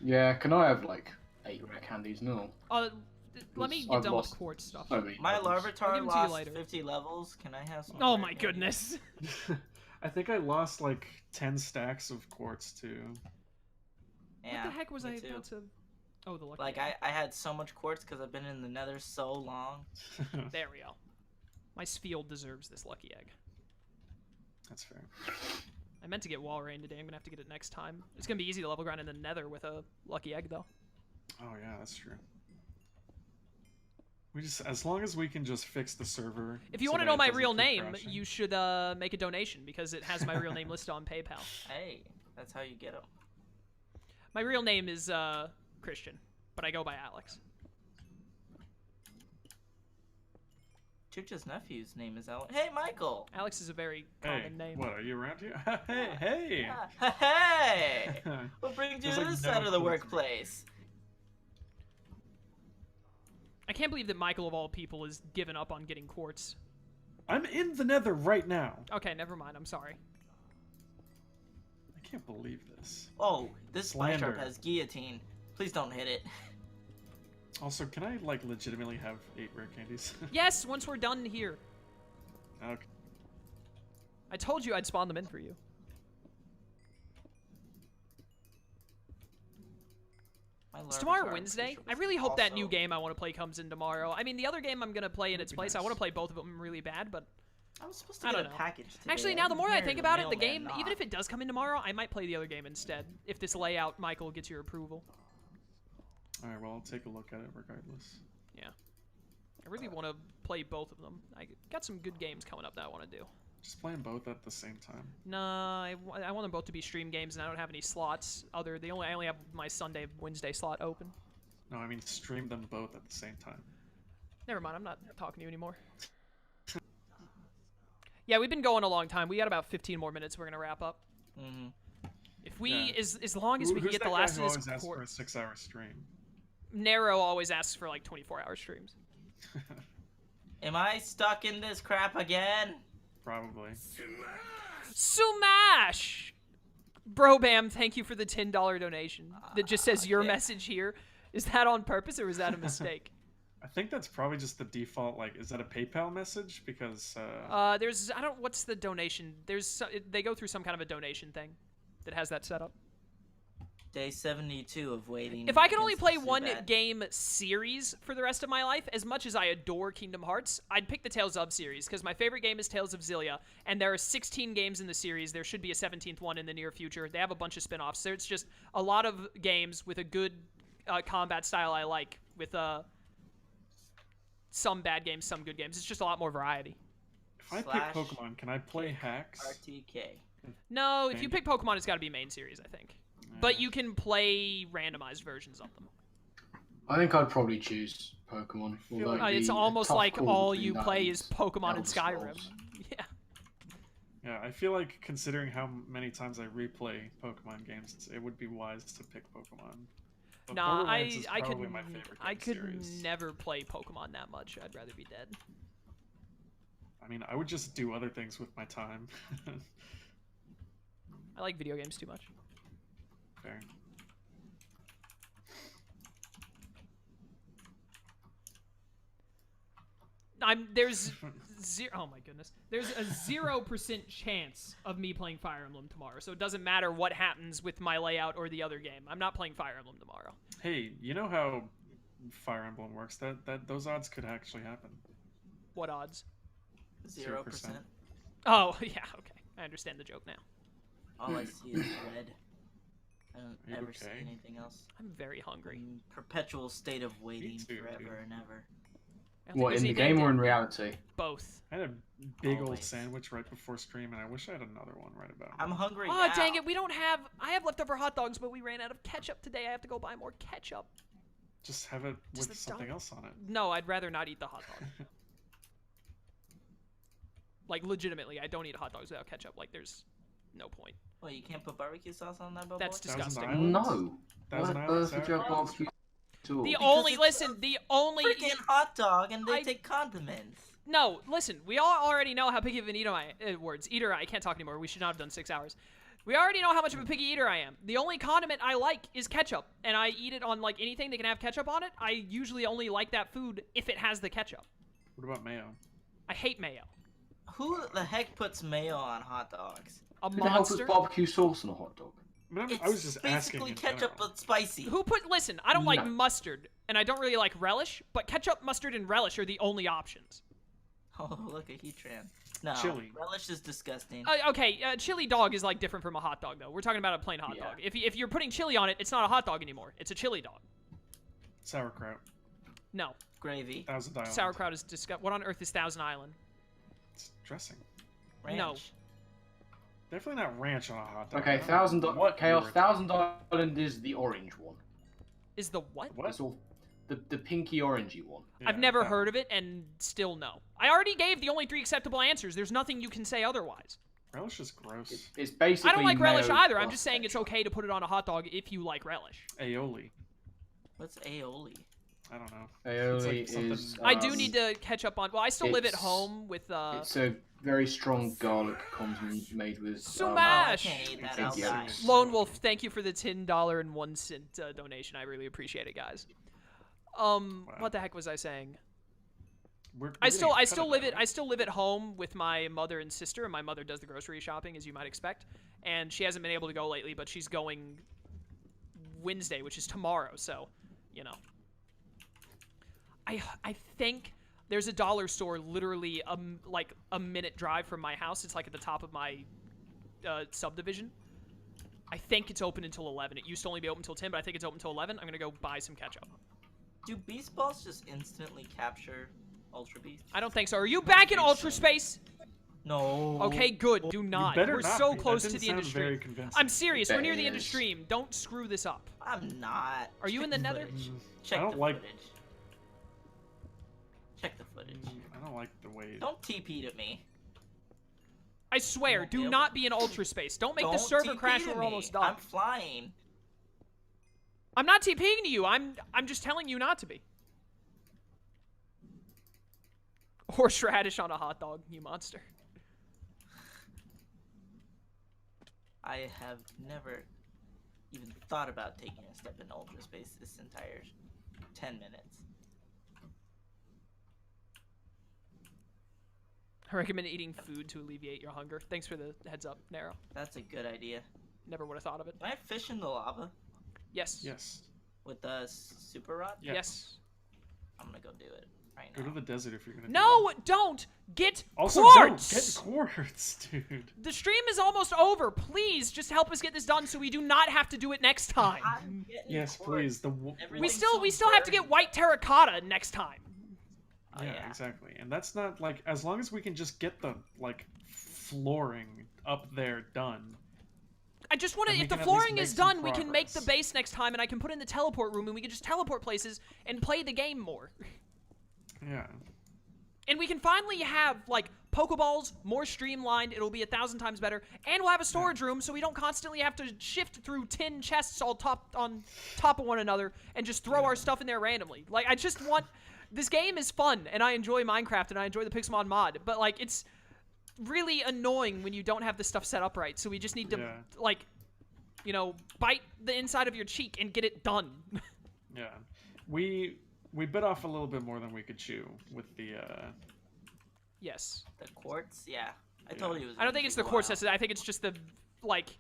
Speaker 4: Yeah, can I have like 8 rare candies? No.
Speaker 2: Let me
Speaker 4: I've
Speaker 2: get done with
Speaker 4: lost
Speaker 2: quartz stuff.
Speaker 4: So many
Speaker 1: My
Speaker 4: levels.
Speaker 2: I'll give
Speaker 1: Larvitar
Speaker 2: 'em to you
Speaker 1: lost
Speaker 2: later.
Speaker 1: 50 levels. Can I have some?
Speaker 2: Oh
Speaker 1: rare
Speaker 2: my
Speaker 1: candy?
Speaker 2: goodness.
Speaker 3: I think I lost like 10 stacks of quartz too.
Speaker 1: Yeah,
Speaker 2: What the heck was
Speaker 1: me
Speaker 2: I
Speaker 1: too.
Speaker 2: about to... Oh, the lucky
Speaker 1: Like,
Speaker 2: egg.
Speaker 1: I had so much quartz because I've been in the nether so long.
Speaker 2: There we go. My Spheal deserves this lucky egg.
Speaker 3: That's fair.
Speaker 2: I meant to get Wall Rain today. I'm gonna have to get it next time. It's gonna be easy to level grind in the nether with a lucky egg, though.
Speaker 3: Oh yeah, that's true. We just, as long as we can just fix the server.
Speaker 2: If you
Speaker 3: so
Speaker 2: want to
Speaker 3: that
Speaker 2: know
Speaker 3: it
Speaker 2: my
Speaker 3: doesn't
Speaker 2: real
Speaker 3: keep
Speaker 2: name,
Speaker 3: crashing.
Speaker 2: you should make a donation because it has my real name listed on PayPal.
Speaker 1: Hey, that's how you get them.
Speaker 2: My real name is Christian, but I go by Alex.
Speaker 1: Chucha's nephew's name is Alex. Hey, Michael.
Speaker 2: Alex is a very
Speaker 3: Hey,
Speaker 2: common name.
Speaker 3: what are you around here? Hey.
Speaker 1: Yeah. Hey, what brings you
Speaker 3: There's,
Speaker 1: to
Speaker 3: like,
Speaker 1: this
Speaker 3: no
Speaker 1: side of the
Speaker 3: clue to me.
Speaker 1: workplace?
Speaker 2: I can't believe that Michael, of all people, has given up on getting quartz.
Speaker 3: I'm in the nether right now.
Speaker 2: Okay, never mind. I'm sorry.
Speaker 3: I can't believe this.
Speaker 1: Oh, this spy
Speaker 3: Slander.
Speaker 1: sharp has guillotine. Please don't hit it.
Speaker 3: Also, can I, like, legitimately have 8 rare candies?
Speaker 2: Yes, once we're done here.
Speaker 3: Okay.
Speaker 2: I told you I'd spawn them in for you. Is tomorrow Wednesday? I really hope that new game I want to play comes in tomorrow. I mean, the other game I'm going to play in its place, I want to play both of them really bad, but...
Speaker 1: I was supposed to get a package today.
Speaker 2: Actually, now the more I think about it, the game, even if it does come in tomorrow, I might play the other game instead. If this layout, Michael, gets your approval.
Speaker 3: Alright, well, I'll take a look at it regardless.
Speaker 2: Yeah. I really want to play both of them. I got some good games coming up that I want to do.
Speaker 3: Just playing both at the same time.
Speaker 2: Nah, I want them both to be stream games, and I don't have any slots. I only have my Sunday, Wednesday slot open.
Speaker 3: No, I mean stream them both at the same time.
Speaker 2: Never mind, I'm not talking to you anymore. Yeah, we've been going a long time. We got about 15 more minutes. We're gonna wrap up.
Speaker 1: Mm-hmm.
Speaker 2: If we, as long as we can get the last of this
Speaker 3: always asks for a 6-hour stream?
Speaker 2: Narrow always asks for like 24-hour streams.
Speaker 1: Am I stuck in this crap again?
Speaker 3: Probably.
Speaker 2: Sumash! Bro Bam, thank you for the $10 donation. That just says your message here. Is that on purpose or was that a mistake?
Speaker 3: I think that's probably just the default, like, is that a PayPal message? Because,
Speaker 2: what's the donation? They go through some kind of a donation thing that has that set up.
Speaker 1: Day 72 of waiting.
Speaker 2: If I could only play one game series for the rest of my life, as much as I adore Kingdom Hearts, I'd pick the Tales of series, because my favorite game is Tales of Xillia, and there are 16 games in the series. There should be a 17th one in the near future. They have a bunch of spin-offs, so it's just a lot of games with a good combat style I like, with some bad games, some good games. It's just a lot more variety.
Speaker 3: If I pick Pokemon, can I play hacks?
Speaker 1: RTK.
Speaker 2: No, if you pick Pokemon, it's got to be main series, I think. But you can play randomized versions of them.
Speaker 4: I think I'd probably choose Pokemon.
Speaker 2: It's almost like all you play is Pokemon and Skyrim. Yeah.
Speaker 3: Yeah, I feel like considering how many times I replay Pokemon games, it would be wise to pick Pokemon. But
Speaker 2: nah,
Speaker 3: I
Speaker 2: could never play Pokemon that much. I'd rather be dead.
Speaker 3: I mean, I would just do other things with my time.
Speaker 2: I like video games too much.
Speaker 3: Fair.
Speaker 2: There's oh my goodness. There's a 0% chance of me playing Fire Emblem tomorrow, so it doesn't matter what happens with my layout or the other game. I'm not playing Fire Emblem tomorrow.
Speaker 3: Hey, you know how Fire Emblem works? That those odds could actually happen.
Speaker 2: What odds?
Speaker 1: 0%.
Speaker 2: Oh, yeah, okay. I understand the joke now.
Speaker 1: All I see is red. I don't ever see anything else.
Speaker 2: I'm very hungry.
Speaker 1: Perpetual state of waiting forever and ever.
Speaker 4: What, in the game or in reality?
Speaker 2: Both.
Speaker 3: I had a big old sandwich right before stream, and I wish I had another one right about now.
Speaker 1: I'm hungry
Speaker 2: now.
Speaker 1: Oh,
Speaker 2: dang it. I have leftover hot dogs, but we ran out of ketchup today. I have to go buy more ketchup.
Speaker 3: Just have it with something else on it.
Speaker 2: No, I'd rather not eat the hot dog. Like, legitimately, I don't eat hot dogs without ketchup. Like, there's no point.
Speaker 1: Well, you can't put barbecue sauce on that,
Speaker 2: That's disgusting.
Speaker 4: No. What on earth would you have barbecue?
Speaker 2: The only
Speaker 1: freaking hot dog, and they take condiments.
Speaker 2: No, listen, we all already know how picky of an eater I can't talk anymore. We should not have done 6 hours. We already know how much of a picky eater I am. The only condiment I like is ketchup, and I eat it on like anything that can have ketchup on it. I usually only like that food if it has the ketchup.
Speaker 3: What about mayo?
Speaker 2: I hate mayo.
Speaker 1: Who the heck puts mayo on hot dogs?
Speaker 2: A
Speaker 4: monster? Who the hell puts barbecue sauce on a hot dog?
Speaker 3: I was just asking.
Speaker 1: Basically ketchup but spicy.
Speaker 2: Listen, I don't like mustard, and I don't really like relish, but ketchup, mustard, and relish are the only options.
Speaker 1: Oh, look at Heatran. No,
Speaker 3: chili.
Speaker 1: Relish is disgusting.
Speaker 2: Okay, chili dog is like different from a hot dog, though. We're talking about a plain hot dog. If you're putting chili on it, it's not a hot dog anymore. It's a chili dog.
Speaker 3: Sauerkraut.
Speaker 2: No.
Speaker 1: Gravy.
Speaker 3: Thousand Island.
Speaker 2: Sauerkraut is disgusting. What on earth is Thousand Island?
Speaker 3: It's dressing.
Speaker 1: Ranch.
Speaker 2: No.
Speaker 3: Definitely not ranch on a hot dog.
Speaker 4: Okay, Thousand Island is the orange one.
Speaker 2: Is the what?
Speaker 4: It's all the pinky orangey one.
Speaker 2: Yeah, I've never heard of it, and still no. I already gave the only 3 acceptable answers. There's nothing you can say otherwise.
Speaker 3: Relish is gross.
Speaker 4: It's basically.
Speaker 2: I don't like relish either. I'm just saying it's okay to put it on a hot dog if you like relish.
Speaker 3: Aioli.
Speaker 1: What's aioli?
Speaker 3: I don't know.
Speaker 4: Aioli
Speaker 3: It's like something...
Speaker 4: is.
Speaker 2: I do need to catch up on. Well, I still live at
Speaker 4: it's-
Speaker 2: home with.
Speaker 4: It's a very strong garlic condiment made with.
Speaker 2: Smash!
Speaker 1: I can't eat that.
Speaker 4: Thank
Speaker 1: I'll
Speaker 4: you.
Speaker 1: die.
Speaker 2: Lone Wolf, thank you for the $10.01 donation. I really appreciate it, guys. What the heck was I saying? I still live at home with my mother and sister, and my mother does the grocery shopping, as you might expect. And she hasn't been able to go lately, but she's going Wednesday, which is tomorrow. So, you know, I think there's a dollar store literally like a minute drive from my house. It's like at the top of my subdivision. I think it's open until 11. It used to only be open until 10, but I think it's open until 11. I'm gonna go buy some ketchup.
Speaker 1: Do beast balls just instantly capture Ultra Beast?
Speaker 2: I don't think so. Are you back in Ultra Space?
Speaker 1: No.
Speaker 2: Okay, good. Do not. We're so close to the industry. I'm serious. We're near the end of stream. Don't screw this up.
Speaker 1: I'm not.
Speaker 2: Are you in the Nether?
Speaker 1: Check
Speaker 3: I don't
Speaker 1: the
Speaker 3: like-
Speaker 1: footage. Check the footage.
Speaker 3: I don't like the way...
Speaker 1: Don't TP to me.
Speaker 2: I swear,
Speaker 1: won't be
Speaker 2: do
Speaker 1: able-
Speaker 2: not be in Ultra Space. Don't make the
Speaker 1: Don't
Speaker 2: server
Speaker 1: TP
Speaker 2: crash
Speaker 1: to
Speaker 2: when we're
Speaker 1: me.
Speaker 2: almost done.
Speaker 1: I'm flying.
Speaker 2: I'm not TPing to you. I'm just telling you not to be. Horseradish on a hot dog, you monster.
Speaker 1: I have never even thought about taking a step in Ultra Space this entire 10 minutes.
Speaker 2: I recommend eating food to alleviate your hunger. Thanks for the heads up, Nero.
Speaker 1: That's a good idea.
Speaker 2: Never would have thought of it.
Speaker 1: Can I fish in the lava
Speaker 2: Yes.
Speaker 3: Yes.
Speaker 1: with the super rod?
Speaker 3: Yeah.
Speaker 2: Yes.
Speaker 1: I'm gonna go do it right
Speaker 3: Go
Speaker 1: now.
Speaker 3: to the desert if you're gonna do
Speaker 2: No,
Speaker 3: that.
Speaker 2: don't get
Speaker 3: Also,
Speaker 2: quartz.
Speaker 3: don't get quartz, dude.
Speaker 2: The stream is almost over. Please, just help us get this done so we do not have to do it next time.
Speaker 1: I'm getting
Speaker 3: Yes,
Speaker 1: quartz.
Speaker 3: please.
Speaker 2: We
Speaker 1: Everything's
Speaker 2: still
Speaker 1: so
Speaker 2: have to get
Speaker 1: dirty.
Speaker 2: white terracotta next time.
Speaker 1: Oh,
Speaker 3: Yeah,
Speaker 1: yeah.
Speaker 3: exactly. And that's not like, as long as we can just get the like flooring up there done.
Speaker 2: I just want to,
Speaker 3: Then we
Speaker 2: if the
Speaker 3: can at least
Speaker 2: flooring
Speaker 3: make
Speaker 2: is
Speaker 3: some
Speaker 2: done, we can make the
Speaker 3: progress.
Speaker 2: base next time, and I can put in the teleport room, and we can just teleport places and play the game more.
Speaker 3: Yeah.
Speaker 2: And we can finally have, like, pokeballs more streamlined. It'll be 1,000 times better. And we'll have a storage room so we don't constantly have to shift through 10 chests all on top of one another and just throw our stuff in there randomly. Like, I just want... This game is fun, and I enjoy Minecraft, and I enjoy the Pixelmon mod. But, like, it's really annoying when you don't have this stuff set up right. So we just need to, like, you know, bite the inside of your cheek and get it done.
Speaker 3: Yeah. We bit off a little bit more than we could chew with the
Speaker 2: Yes.
Speaker 1: The quartz? Yeah. I told you it was
Speaker 2: I don't
Speaker 1: gonna
Speaker 2: think it's the
Speaker 1: take a
Speaker 2: quartz
Speaker 1: while.
Speaker 2: test. I think it's just the, like,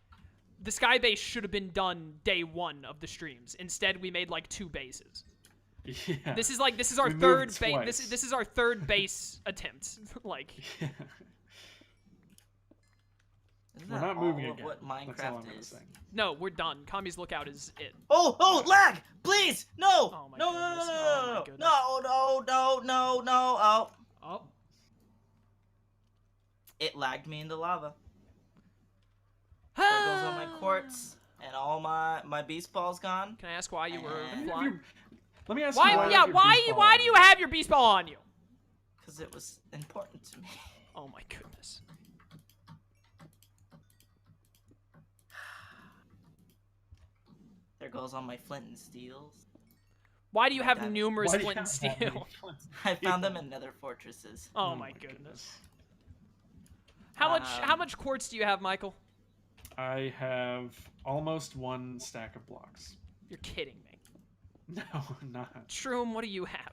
Speaker 2: the sky base should have been done day 1 of the streams. Instead, we made, like, 2 bases.
Speaker 3: yeah.
Speaker 2: This is our
Speaker 3: We
Speaker 2: third
Speaker 3: moved
Speaker 2: base.
Speaker 3: twice.
Speaker 2: This is our third base attempt. Like,
Speaker 3: Yeah.
Speaker 1: Isn't
Speaker 3: We're
Speaker 1: that
Speaker 3: not moving
Speaker 1: all of
Speaker 3: again.
Speaker 1: what
Speaker 3: That's all I'm
Speaker 1: Minecraft
Speaker 3: gonna
Speaker 1: is?
Speaker 3: say.
Speaker 2: no, we're done. Kami's Lookout is it.
Speaker 1: Oh, lag! Please! No!
Speaker 2: Oh my
Speaker 1: no,
Speaker 2: goodness.
Speaker 1: no, no,
Speaker 2: Oh my
Speaker 1: no,
Speaker 2: goodness.
Speaker 1: no, no, no, no, no, oh.
Speaker 2: Oh.
Speaker 1: It lagged me into lava. There goes all my quartz, and all my beast balls gone.
Speaker 2: Can I ask why you were
Speaker 1: And-
Speaker 2: flying?
Speaker 3: Let me ask
Speaker 2: Why?
Speaker 3: you
Speaker 2: Yeah.
Speaker 3: you have your
Speaker 2: Why?
Speaker 3: beast ball
Speaker 2: Why
Speaker 3: on
Speaker 2: do you
Speaker 3: you?
Speaker 2: have your beast ball on you?
Speaker 1: Because it was important to me.
Speaker 2: Oh my goodness.
Speaker 1: There goes all my flint and steels.
Speaker 2: Why do you have
Speaker 1: Damn it.
Speaker 2: numerous
Speaker 3: Why do you
Speaker 2: flint and
Speaker 3: have that many
Speaker 2: steel?
Speaker 3: flints?
Speaker 1: I found them in nether fortresses.
Speaker 2: Oh my goodness. How much quartz do you have, Michael?
Speaker 3: I have almost 1 stack of blocks.
Speaker 2: You're kidding me.
Speaker 3: No, I'm not.
Speaker 2: Shroom, what do you have?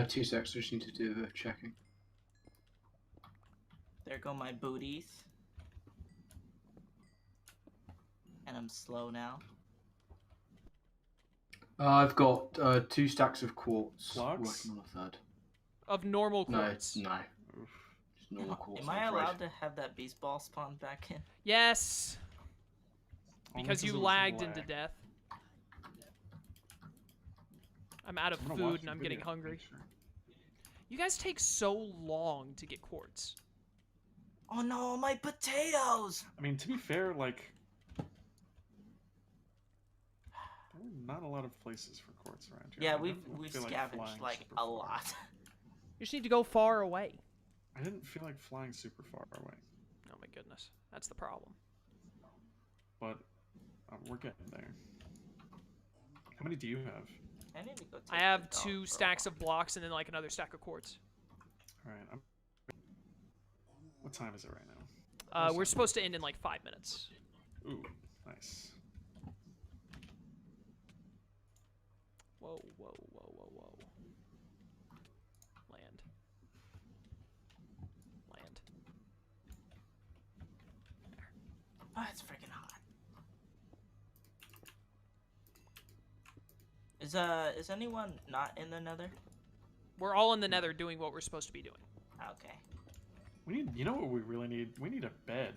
Speaker 4: 2 seconds. I just need to do the checking.
Speaker 1: There go my booties. And I'm slow now.
Speaker 4: I've got 2 stacks of quartz.
Speaker 3: Blocks?
Speaker 4: Working on a third.
Speaker 2: Of normal
Speaker 4: No,
Speaker 2: quartz.
Speaker 4: no.
Speaker 3: Oof.
Speaker 4: Just normal quartz.
Speaker 1: Am I allowed to have that beast ball spawn back in?
Speaker 2: Yes.
Speaker 3: Only
Speaker 2: Because you
Speaker 3: it was
Speaker 2: lagged
Speaker 3: lag.
Speaker 2: into death. I'm out of
Speaker 3: I'm gonna watch
Speaker 2: food and
Speaker 3: the
Speaker 2: I'm getting
Speaker 3: video,
Speaker 2: hungry.
Speaker 3: make sure.
Speaker 2: You guys take so long to get quartz.
Speaker 1: Oh no, my potatoes!
Speaker 3: I mean, to be fair, like, there are not a lot of places for quartz around here.
Speaker 1: Yeah,
Speaker 3: I
Speaker 1: we've
Speaker 3: didn't feel like
Speaker 1: scavenged
Speaker 3: flying
Speaker 1: like
Speaker 3: super
Speaker 1: a
Speaker 3: far.
Speaker 1: lot.
Speaker 2: You just need to go far away.
Speaker 3: I didn't feel like flying super far away,
Speaker 2: Oh my goodness. That's the problem.
Speaker 3: but we're getting there. How many do you have?
Speaker 1: I need to go.
Speaker 2: I have 2 stacks of blocks and then like another stack of quartz.
Speaker 3: All right. What time is it right now?
Speaker 2: We're supposed to end in like 5 minutes.
Speaker 3: Ooh, nice.
Speaker 2: Whoa, whoa, whoa, whoa, whoa. Land. Land.
Speaker 1: Oh, it's freaking hot. Is anyone not in the Nether?
Speaker 2: We're all in the Nether doing what we're supposed to be doing.
Speaker 1: Okay.
Speaker 3: We need. You know what we really need? We need a bed.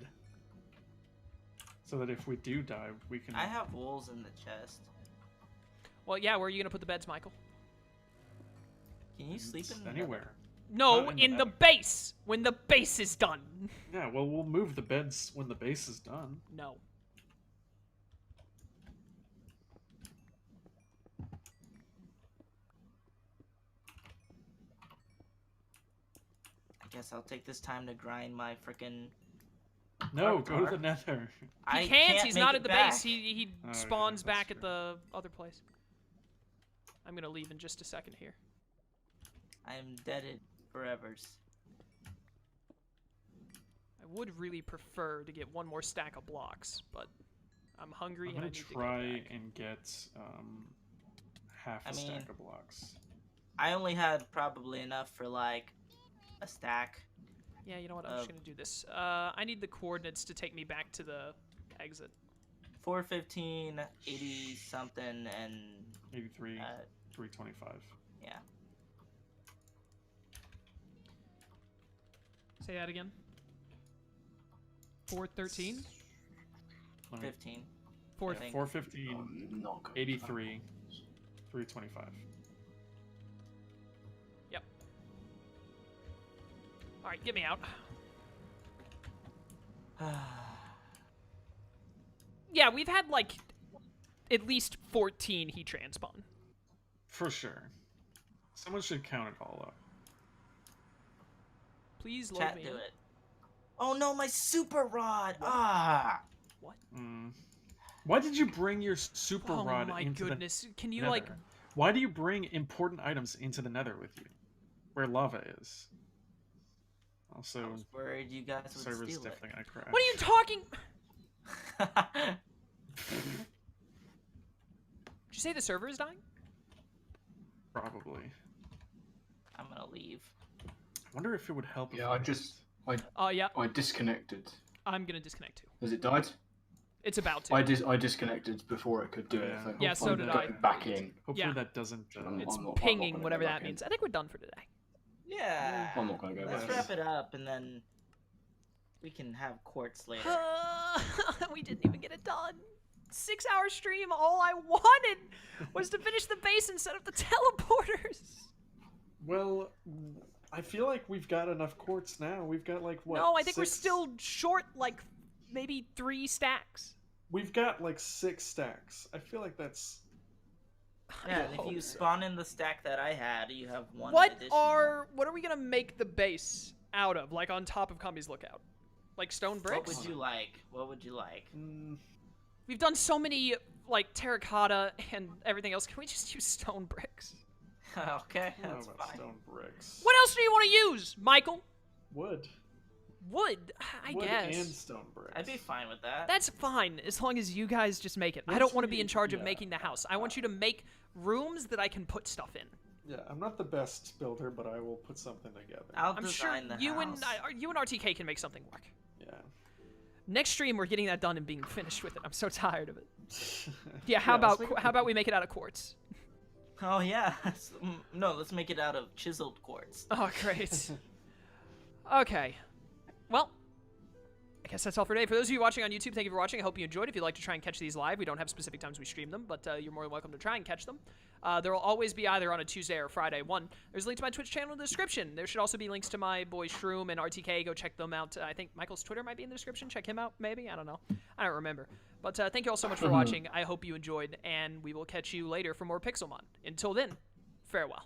Speaker 3: So that if we do die, we can.
Speaker 1: I have wolves in the chest.
Speaker 2: Well, yeah, where are you gonna put the beds, Michael?
Speaker 1: Can you sleep in the
Speaker 3: anywhere?
Speaker 2: No,
Speaker 3: Not
Speaker 2: in the base! When the base is done!
Speaker 3: Yeah, well, we'll move the beds when the base is done.
Speaker 2: No.
Speaker 1: I guess I'll take this time to grind my freaking.
Speaker 3: No, go to the Nether.
Speaker 2: He can't, he's not at the base. He spawns
Speaker 3: yeah,
Speaker 2: back at the other place. I'm gonna leave in just a second here.
Speaker 1: I am deaded forevers.
Speaker 2: I would really prefer to get 1 more stack of blocks, but I'm hungry
Speaker 3: I'm
Speaker 2: and I
Speaker 3: gonna
Speaker 2: need to
Speaker 3: try
Speaker 2: get back.
Speaker 3: and get half a stack of blocks.
Speaker 1: I only had probably enough for like a stack.
Speaker 2: Yeah, you know what? I'm just gonna do this. I need the coordinates to take me back to the exit.
Speaker 1: 415, 80 something, and
Speaker 3: 83, 325.
Speaker 1: Yeah.
Speaker 2: Say that again. 413?
Speaker 1: 15.
Speaker 3: 415, 83, 325.
Speaker 2: Yep. Alright, get me out. Yeah, we've had like at least 14 heat transpawn.
Speaker 3: For sure. Someone should count it all up.
Speaker 2: Please load
Speaker 1: Chat,
Speaker 2: me
Speaker 1: do
Speaker 2: in.
Speaker 1: it. Oh no, my super rod! Ah!
Speaker 2: What?
Speaker 3: Why did you bring your super rod
Speaker 2: Oh my
Speaker 3: into
Speaker 2: goodness. Can you
Speaker 3: Nether?
Speaker 2: like...
Speaker 3: Why do you bring important items into the Nether with you? Where lava is. Also,
Speaker 1: I was worried you guys would
Speaker 3: server's
Speaker 1: steal it.
Speaker 3: definitely gonna crash.
Speaker 2: What are you talking... Did you say the server is dying?
Speaker 3: Probably.
Speaker 1: I'm gonna leave.
Speaker 3: I wonder if it would help.
Speaker 4: Yeah,
Speaker 2: Yeah.
Speaker 4: I disconnected.
Speaker 2: I'm gonna disconnect too.
Speaker 4: Has it died?
Speaker 2: It's about to.
Speaker 4: I disconnected before it could do anything.
Speaker 2: Yeah, so did I.
Speaker 4: Back in.
Speaker 3: Hopefully that doesn't.
Speaker 2: It's
Speaker 4: I'm not
Speaker 2: pinging,
Speaker 4: gonna
Speaker 2: whatever
Speaker 4: go
Speaker 2: that
Speaker 4: back in.
Speaker 2: means. I think we're done for today.
Speaker 1: Yeah.
Speaker 4: I'm not gonna go
Speaker 1: Let's
Speaker 4: back.
Speaker 1: wrap it up and then we can have quartz later.
Speaker 2: We didn't even get it done. 6-hour stream. All I wanted was to finish the base and set up the teleporters.
Speaker 3: Well, I feel like we've got enough quartz now. We've got like what?
Speaker 2: No, I think we're
Speaker 3: 6?
Speaker 2: still short like maybe 3 stacks.
Speaker 3: We've got like 6 stacks. I feel like that's.
Speaker 1: Yeah, and if you spawn in the stack that I had, you have one
Speaker 2: What
Speaker 1: additional.
Speaker 2: are we gonna make the base out of? Like on top of Combi's Lookout, like stone bricks?
Speaker 1: What would you like? What would you like?
Speaker 2: We've done so many like terracotta and everything else. Can we just use stone bricks?
Speaker 1: Okay,
Speaker 3: I don't know
Speaker 1: that's
Speaker 3: about
Speaker 1: fine.
Speaker 3: stone bricks.
Speaker 2: What else do you want to use, Michael?
Speaker 3: Wood.
Speaker 2: Wood, I
Speaker 3: Wood
Speaker 2: guess.
Speaker 3: and stone bricks.
Speaker 1: I'd be fine with that.
Speaker 2: That's fine, as long as you guys just make it. I
Speaker 3: That's
Speaker 2: don't want to be in
Speaker 3: really-
Speaker 2: charge of
Speaker 3: yeah.
Speaker 2: making the house. I want you to make rooms that I can put stuff in.
Speaker 3: Yeah, I'm not the best builder, but I will put something together.
Speaker 1: I'll
Speaker 2: I'm sure
Speaker 1: design the
Speaker 2: you
Speaker 1: house.
Speaker 2: and RTK can make something work.
Speaker 3: Yeah.
Speaker 2: Next stream, we're getting that done and being finished with it. I'm so tired of it. Yeah, how
Speaker 3: let's
Speaker 2: about we make it out of quartz?
Speaker 1: Oh yeah. No, let's make it out of chiseled quartz.
Speaker 2: Oh, great. Okay. Well, I guess that's all for today. For those of you watching on YouTube, thank you for watching. I hope you enjoyed. If you'd like to try and catch these live, we don't have specific times we stream them, but you're more than welcome to try and catch them. There will always be either on a Tuesday or Friday one. There's a link to my Twitch channel in the description. There should also be links to my boy Shroom and RTK. Go check them out. I think Michael's Twitter might be in the description. Check him out, maybe. I don't know. I don't remember. But thank you all so much for watching. I hope you enjoyed, and we will catch you later for more Pixelmon. Until then, farewell.